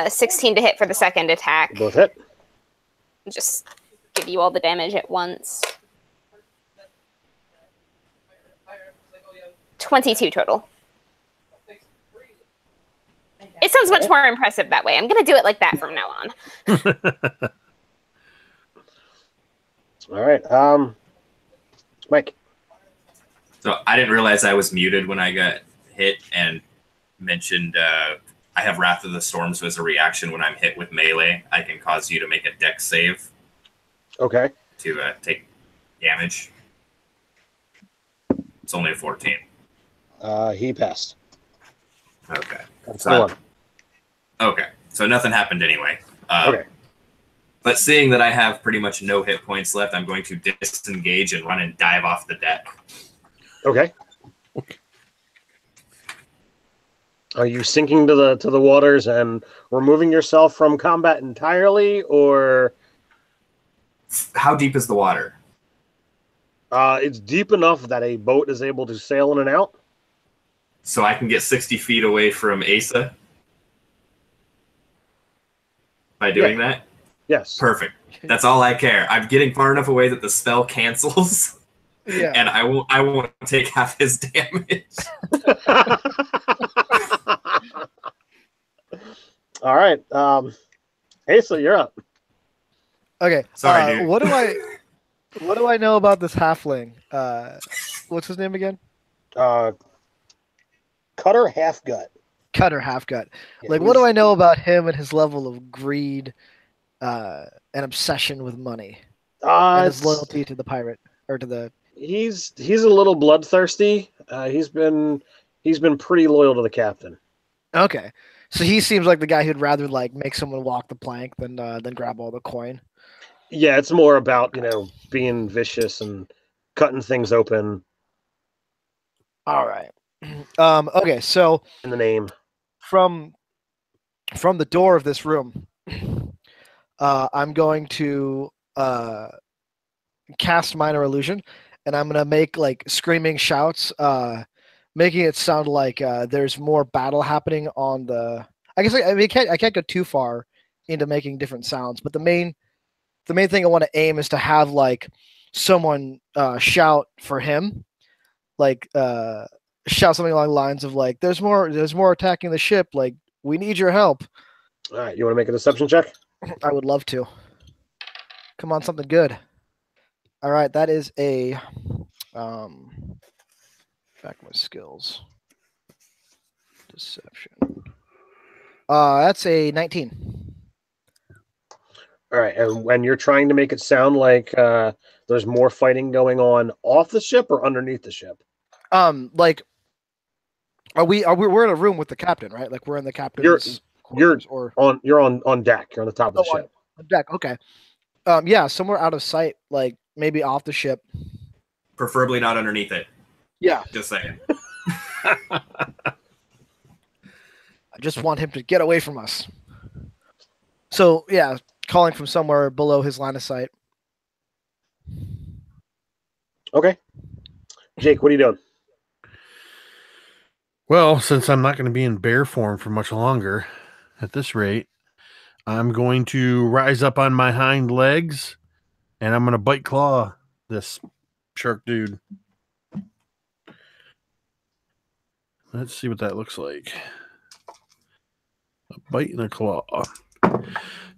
16 to hit for the second attack. Both hit. Just give you all the damage at once. 22 total. It sounds much more impressive that way. I'm going to do it like that from now on. All right. Mike. so I didn't realize I was muted when I got hit and mentioned I have Wrath of the Storm, so as a reaction when I'm hit with melee, I can cause you to make a dex save Okay. to take damage. It's only a 14. He passed. Okay. That's So the one. Okay, so nothing happened anyway. Okay. But seeing that I have pretty much no hit points left, I'm going to disengage and run and dive off the deck. Okay. Are you sinking to the waters and removing yourself from combat entirely, or How deep is the water? it's deep enough that a boat is able to sail in and out? So I can get 60 feet away from Asa by doing that? Yes. Perfect. That's all I care. I'm getting far enough away that the spell cancels, Yeah. and I won't take half his damage. All right. Asa, you're up. Okay. Sorry, dude. What do I know about this halfling? What's his name again? Cutter Half Gut. Cutter Halfgut. Yeah, Like, what do I know about him and his level of greed and obsession with money and his loyalty to the pirate or to the? He's a little bloodthirsty. He's been pretty loyal to the captain. Okay, so he seems like the guy who'd rather like make someone walk the plank than grab all the coin. Yeah, it's more about being vicious and cutting things open All right. Okay, so in the name. from the door of this room, I'm going to cast Minor Illusion, and I'm gonna make like screaming shouts, making it sound like there's more battle happening on the. I guess I can't go too far into making different sounds, but the main thing I want to aim is to have like someone shout for him, like shout something along the lines of like there's more attacking the ship, like we need your help. All right, you want to make a deception check? I would love to. Come on, something good. All right, that is a back my skills. Deception. That's a 19. All right, and when you're trying to make it sound like there's more fighting going on off the ship or underneath the ship? Like, we're in a room with the captain, right? Like we're in the captain's quarters, or You're on deck. You're on the top of the ship. on deck. Okay. Yeah, somewhere out of sight, like maybe off the ship. Preferably not underneath it. Yeah. Just saying. I just want him to get away from us. So yeah, calling from somewhere below his line of sight. Okay. Jake, what are you doing? Well, since I'm not going to be in bear form for much longer at this rate, I'm going to rise up on my hind legs and I'm going to bite claw this shark dude. Let's see what that looks like. A bite and a claw.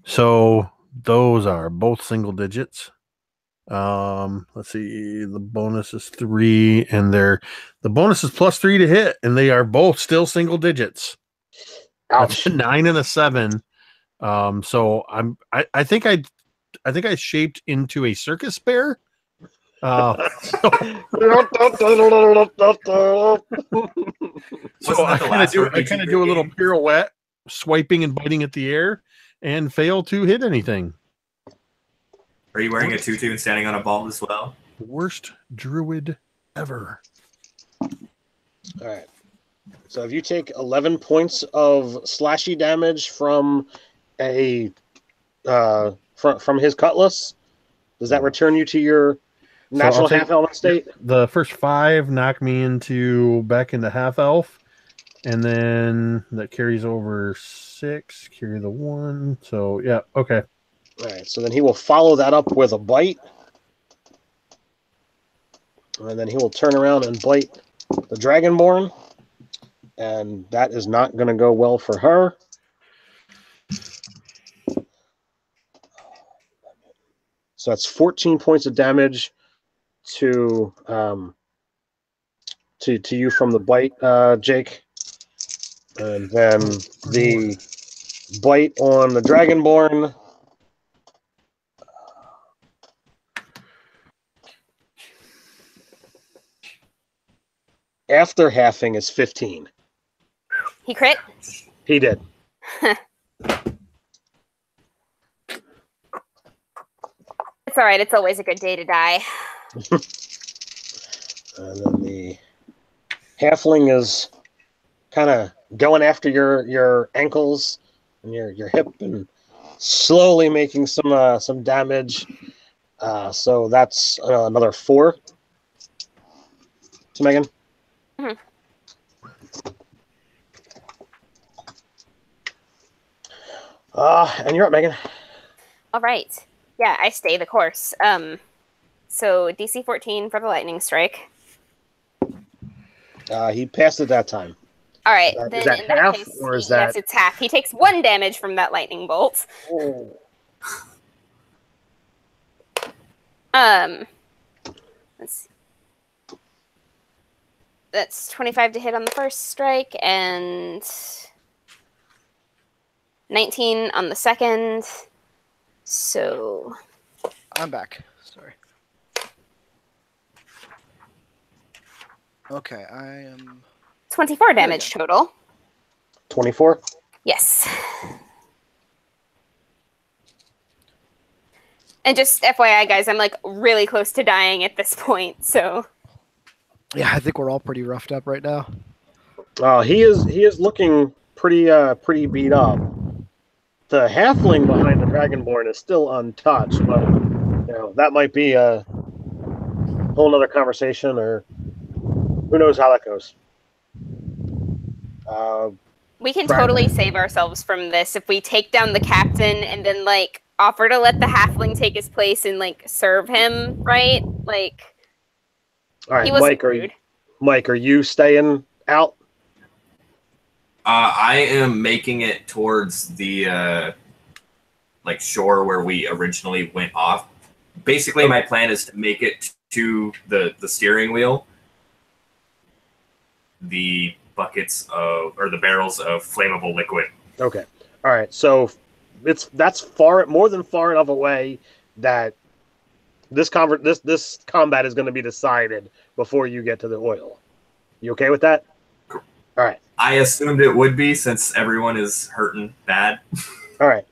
So those are both single digits. Let's see. The bonus is 3, and the bonus is +3 to hit, and they are both still single digits. Ouch. That's a 9 and a 7. So I think I shaped into a circus bear. So I kind of do a little pirouette, swiping and biting at the air, and fail to hit anything. Are you wearing a tutu and standing on a ball as well? Worst druid ever. All right. So if you take 11 points of slashy damage from a from his cutlass, does that return you to your natural half elf state? The first 5 knock me back into half elf, and then that carries over 6. Carry the 1. So yeah, okay. All right. So then he will follow that up with a bite, and then he will turn around and bite the Dragonborn, and that is not going to go well for her. So that's 14 points of damage to you from the bite, Jake. And then the bite on the Dragonborn. After halving is 15. He crit? He did. It's all right. It's always a good day to die. And then the halfling is kind of going after your ankles and your hip and slowly making some damage. So that's another 4 to Megan. Mm-hmm. And you're up, Megan. All right. Yeah, I stay the course. So DC 14 for the lightning strike. He passed it that time. All right. Is that half, or is that? Yes, it's half. He takes 1 damage from that lightning bolt. Oh. Let's see. That's 25 to hit on the first strike and 19 on the second. So I'm back. Sorry. Okay, I am 24 damage total. 24? Yes. And just FYI, guys, I'm like really close to dying at this point, so. Yeah, I think we're all pretty roughed up right now. He is looking pretty beat up. The halfling behind the Dragonborn is still untouched, but that might be a whole nother conversation, or who knows how that goes. We can totally save ourselves from this if we take down the captain and then like offer to let the halfling take his place and like serve him, right? Like. All right, Mike, are you staying out? I am making it towards the shore where we originally went off. Basically, my plan is to make it to the steering wheel, the buckets or the barrels of flammable liquid. Okay. All right. So that's more than far enough away that this combat is going to be decided before you get to the oil. You okay with that? Cool. All right. I assumed it would be, since everyone is hurting bad. All right.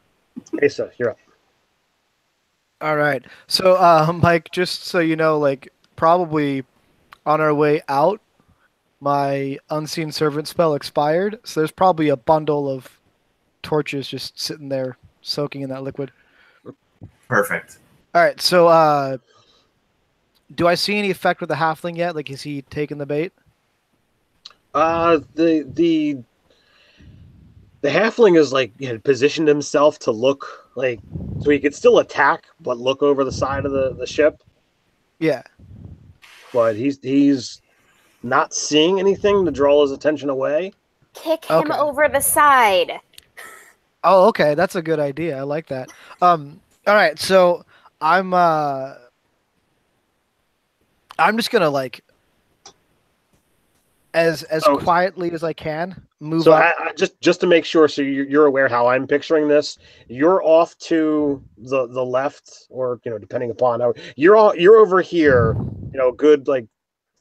Asa, you're up. All right. So, Mike, just so you know, like, probably on our way out, my Unseen Servant spell expired. So there's probably a bundle of torches just sitting there soaking in that liquid. Perfect. All right. So, do I see any effect with the halfling yet? Like, is he taking the bait? The halfling is like had positioned himself to look like so he could still attack, but look over the side of the ship. Yeah. But he's not seeing anything to draw his attention away. Kick him Okay. over the side. Oh, okay. That's a good idea. I like that. All right. So I'm just gonna like as Oh. quietly as I can move So up. I just to make sure, so you're aware how I'm picturing this. You're off to the left, or depending upon how you're over here. Good like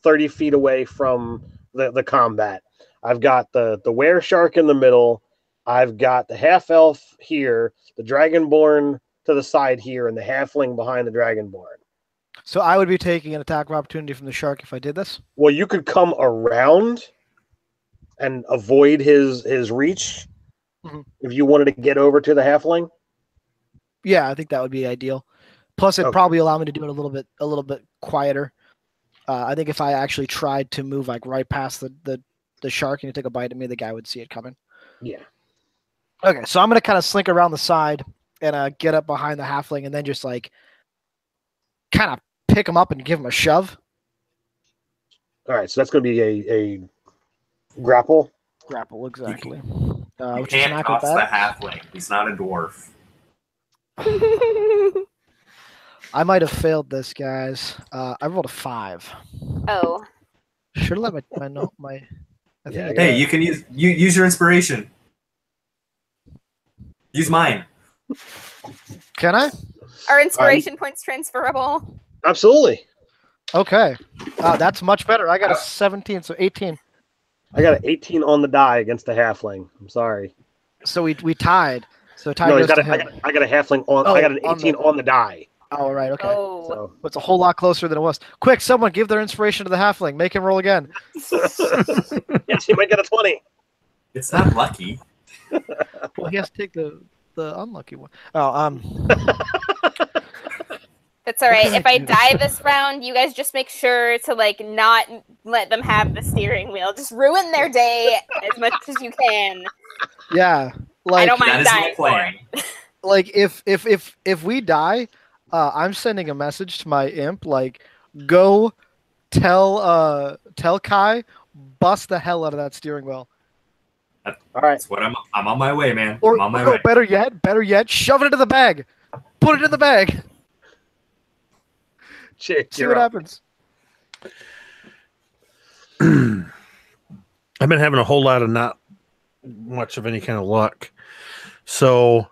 30 feet away from the combat. I've got the were shark in the middle. I've got the half elf here, the dragonborn to the side here, and the halfling behind the dragonborn. So I would be taking an attack of opportunity from the shark if I did this. Well, you could come around and avoid his reach if you wanted to get over to the halfling. Yeah, I think that would be ideal. Plus, it'd Okay. probably allow me to do it a little bit quieter. I think if I actually tried to move like right past the shark and you take a bite at me, the guy would see it coming. Yeah. Okay, so I'm gonna kind of slink around the side and get up behind the halfling and then just like kind of pick him up and give him a shove. All right, so that's going to be a grapple. Grapple, exactly. You Which is an can't toss the acrobat. halfling. He's not a dwarf. I might have failed this, guys. I rolled a 5. Oh. Should have let my note my. I think Yeah, I I did. Hey, you can use your inspiration. Use mine. Can I? Are inspiration points transferable? Absolutely. Okay. That's much better. I got a 17, so 18. I got an 18 on the die against the halfling. I'm sorry. So we tied. So tie No, goes to I him. got a halfling on. Oh, I got an on 18 the- on the die. Oh, right. Okay. Oh. So It's a whole lot closer than it was. Quick, someone give their inspiration to the halfling. Make him roll again. yes, you might get a 20. It's not lucky. Well, he has to take the unlucky one. Oh, That's all right. Okay, If I dude. die this round, you guys just make sure to like not let them have the steering wheel. Just ruin their day as much as you can. yeah. I Like, don't That mind is my dying for plan. it. like if we die, I'm sending a message to my imp. Like, go tell Kai, bust the hell out of that steering wheel. All right. That's what I'm on my way, man. Or I'm on my no, way. better yet, shove it into the bag. Put it in the bag. Jake, See you're what up. happens. I've been having a whole lot of not much of any kind of luck. So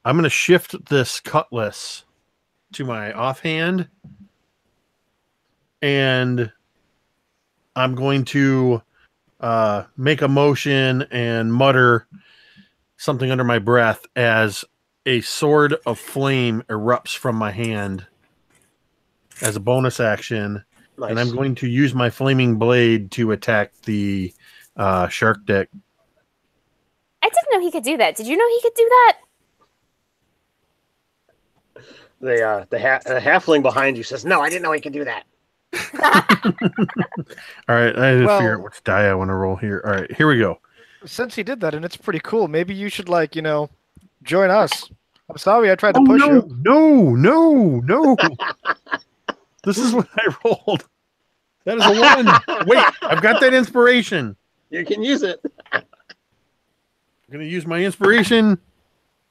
I'm going to shift this cutlass to my offhand. And I'm going to make a motion and mutter something under my breath as a sword of flame erupts from my hand as a bonus action. Nice. And I'm going to use my flaming blade to attack the shark deck. I didn't know he could do that. Did you know he could do that? The halfling behind you says, "No, I didn't know he could do that." All right, I had to Well- figure out which die I want to roll here. All right, here we go. Since he did that, and it's pretty cool, maybe you should join us. I'm sorry I tried to push you. No. This is what I rolled. That is a 1. Wait, I've got that inspiration. You can use it. I'm going to use my inspiration.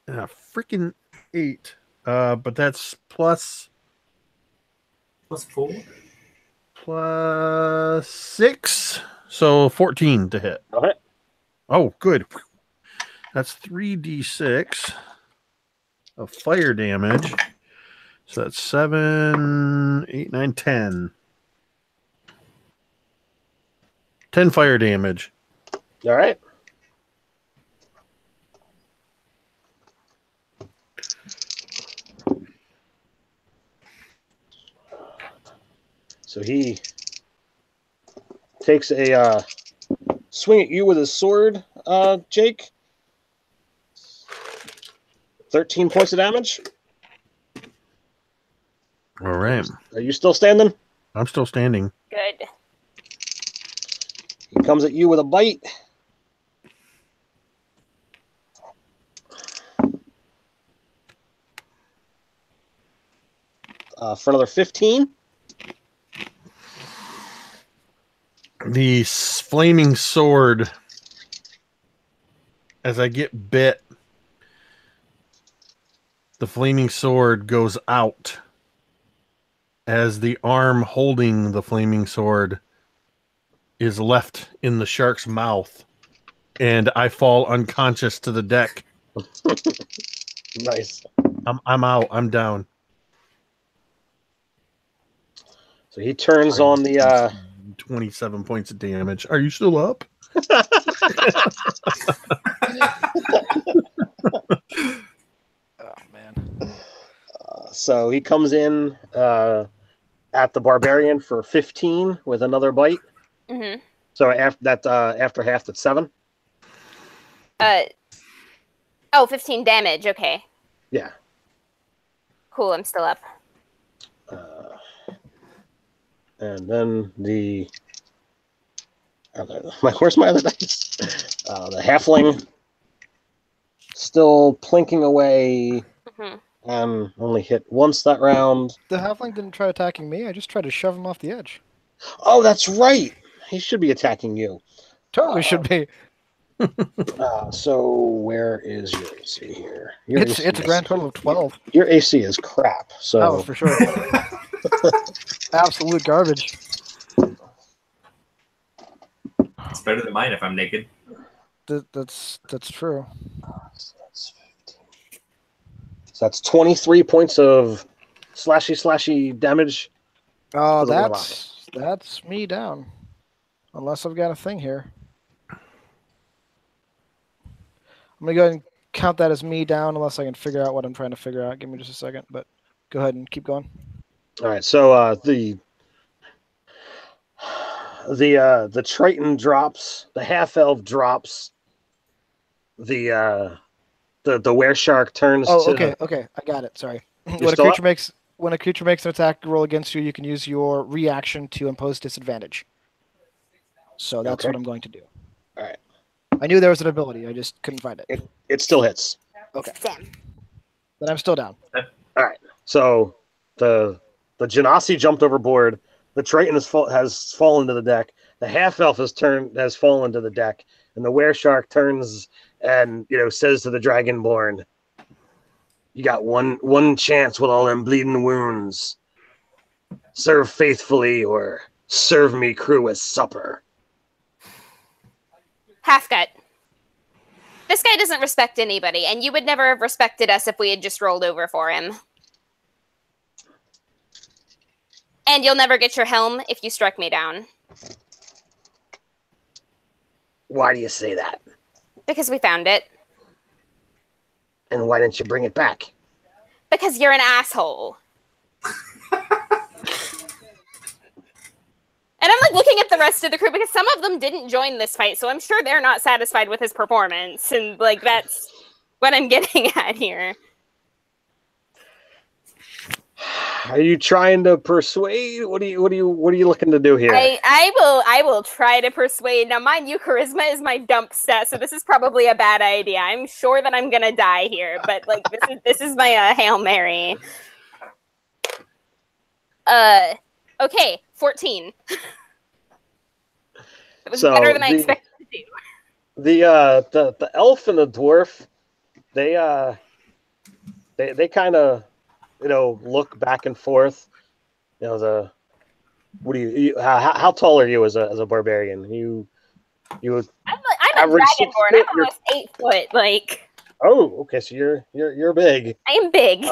And a freaking 8. But that's plus +4. plus 6. So 14 to hit. Okay. Oh, good. That's 3d6 of fire damage. So that's 7, 8, 9, 10. 10 fire damage. All right. So he takes a swing at you with his sword, Jake. 13 points of damage. All right. Are you still standing? I'm still standing. Good. Comes at you with a bite. For another 15. The flaming sword, as I get bit, the flaming sword goes out as the arm holding the flaming sword is left in the shark's mouth, and I fall unconscious to the deck. Nice. I'm out. I'm down. So he turns on the 27 points of damage. Are you still up? Oh man. So he comes in at the barbarian for 15 with another bite. Mm-hmm. So after half, that's 7. 15 damage. Okay. Yeah. Cool. I'm still up. And then where's my other dice? The halfling still plinking away and only hit once that round. The halfling didn't try attacking me. I just tried to shove him off the edge. Oh, that's right. He should be attacking you. Totally should be. So where is your AC here? It's a grand total of 12. Your AC is crap. So Oh, for sure. Absolute garbage. It's better than mine if I'm naked. That's true. that's 15. So that's 23 points of slashy damage. Oh, For the that's me down. Unless I've got a thing here. I'm gonna go ahead and count that as me down unless I can figure out what I'm trying to figure out. Give me just a second, but go ahead and keep going. All right, so the Triton drops, the half elf drops, the wereshark turns. Oh, to, okay, I got it. Sorry. You're When a creature makes an attack roll against you, you can use your reaction to impose disadvantage. So that's what I'm going to do. All right. I knew there was an ability, I just couldn't find it. It still hits. Okay. Damn. Then I'm still down. All right. So the Genasi jumped overboard. The Triton has fallen to the deck. The half elf has fallen to the deck, and the wereshark turns and says to the dragonborn, "You got one chance with all them bleeding wounds. Serve faithfully, or serve me crew as supper." Halfgut. This guy doesn't respect anybody, and you would never have respected us if we had just rolled over for him. And you'll never get your helm if you strike me down. Why do you say that? Because we found it. And why didn't you bring it back? Because you're an asshole. And I'm like looking at the rest of the crew because some of them didn't join this fight, so I'm sure they're not satisfied with his performance, and like that's what I'm getting at here. Are you trying to persuade? What are you looking to do here? I will try to persuade. Now, mind you, charisma is my dump stat, so this is probably a bad idea. I'm sure that I'm gonna die here, but like this is my Hail Mary. Okay, 14. It was better than I expected to do. The elf and the dwarf, they kind of look back and forth. How tall are you as a barbarian? I'm a dragonborn. I'm almost 8 foot. Like. Oh, okay. So you're big. I am big.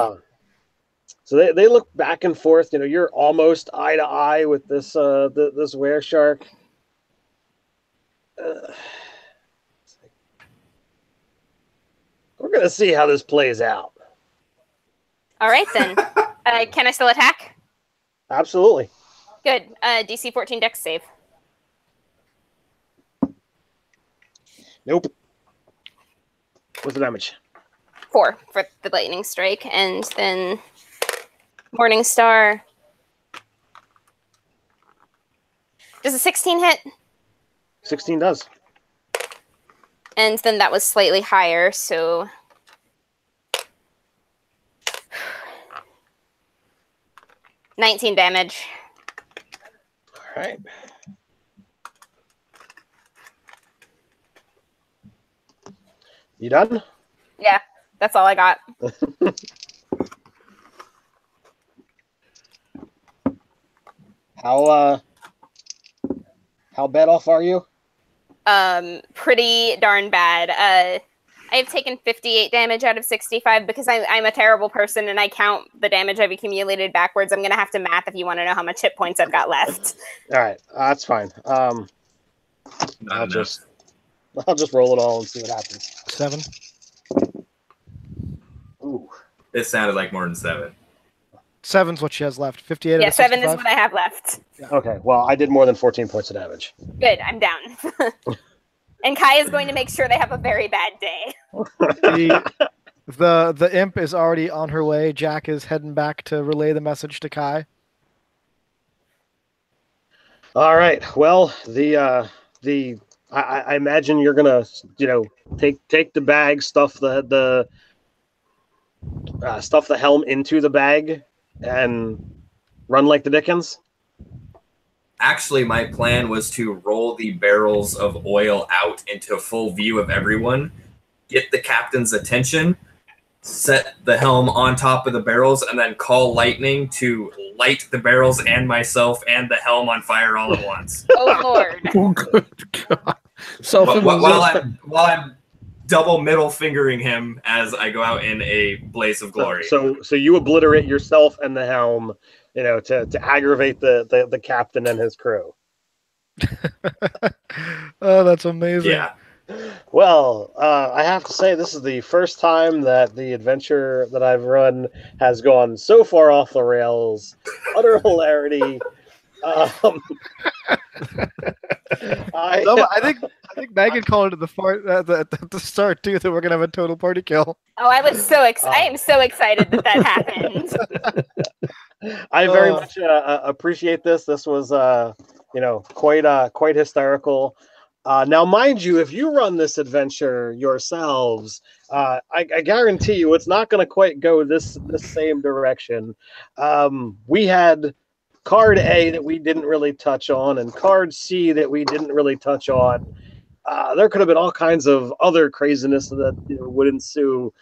So they look back and forth. You're almost eye to eye with this this wereshark. We're gonna see how this plays out. All right then. Can I still attack? Absolutely. Good. DC 14 Dex save. Nope. What's the damage? 4 for the lightning strike, and then Morning Star. Does a 16 hit? 16 does. And then that was slightly higher, so 19 damage. All right. You done? Yeah, that's all I got. How bad off are you? Pretty darn bad. I have taken 58 damage out of 65 because I'm a terrible person and I count the damage I've accumulated backwards. I'm gonna have to math if you want to know how much hit points I've got left. All right, that's fine. I'll just roll it all and see what happens. 7. Ooh. It sounded like more than 7. 7's what she has left. 58. Yeah, out of 7 is 65? what I have left. Okay, well, I did more than 14 points of damage. Good, I'm down. And Kai is going to make sure they have a very bad day. The imp is already on her way. Jack is heading back to relay the message to Kai. All right. Well, I imagine you're gonna, take the bag, stuff the helm into the bag, and run like the Dickens. Actually, my plan was to roll the barrels of oil out into full view of everyone, get the captain's attention, set the helm on top of the barrels, and then call lightning to light the barrels and myself and the helm on fire all at once. Oh Lord! Oh, good God! While I'm double middle fingering him as I go out in a blaze of glory. So you obliterate yourself and the helm, to aggravate the captain and his crew. Oh, that's amazing. Yeah. Well, I have to say this is the first time that the adventure that I've run has gone so far off the rails. Utter hilarity. I think Megan called it at the start too that we're gonna have a total party kill. Oh, I was so excited. I am so excited that happened. I very much appreciate this. This was quite hysterical. Now, mind you, if you run this adventure yourselves, I guarantee you it's not going to quite go this same direction. We had card A that we didn't really touch on, and card C that we didn't really touch on. There could have been all kinds of other craziness that would ensue.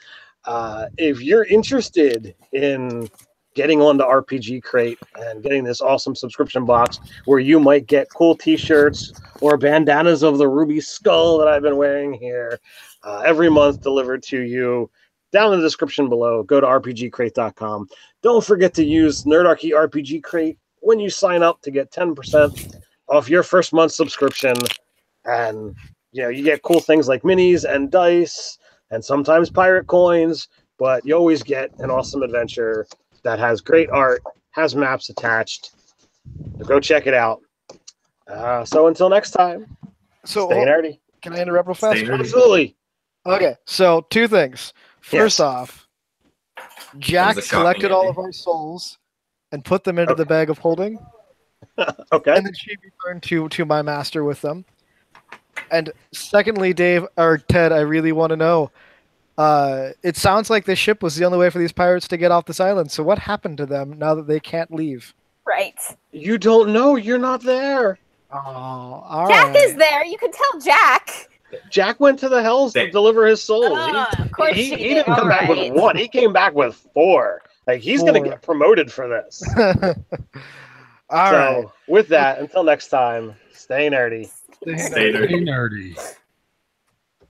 If you're interested in getting onto RPG Crate and getting this awesome subscription box where you might get cool t-shirts or bandanas of the Ruby Skull that I've been wearing here every month delivered to you, down in the description below, go to rpgcrate.com. Don't forget to use Nerdarchy RPG Crate when you sign up to get 10% off your first month subscription. And you get cool things like minis and dice and sometimes pirate coins, but you always get an awesome adventure that has great art, has maps attached. So go check it out. So until next time, stay nerdy. Can I interrupt real fast? Absolutely. Okay, so 2 things. First off, Jack collected all of our souls and put them into the bag of holding. Okay. And then she returned to my master with them. And secondly, Dave or Ted, I really want to know. It sounds like this ship was the only way for these pirates to get off this island. So what happened to them now that they can't leave? Right. You don't know. You're not there. Oh, all Jack right. is there. You can tell Jack. Jack went to the Hells to deliver his souls. Of course he she didn't did. come back with 1. He came back with 4. Like, he's going to get promoted for this. All right. With that, until next time, stay nerdy. Stay Stay nerdy. Nerdy.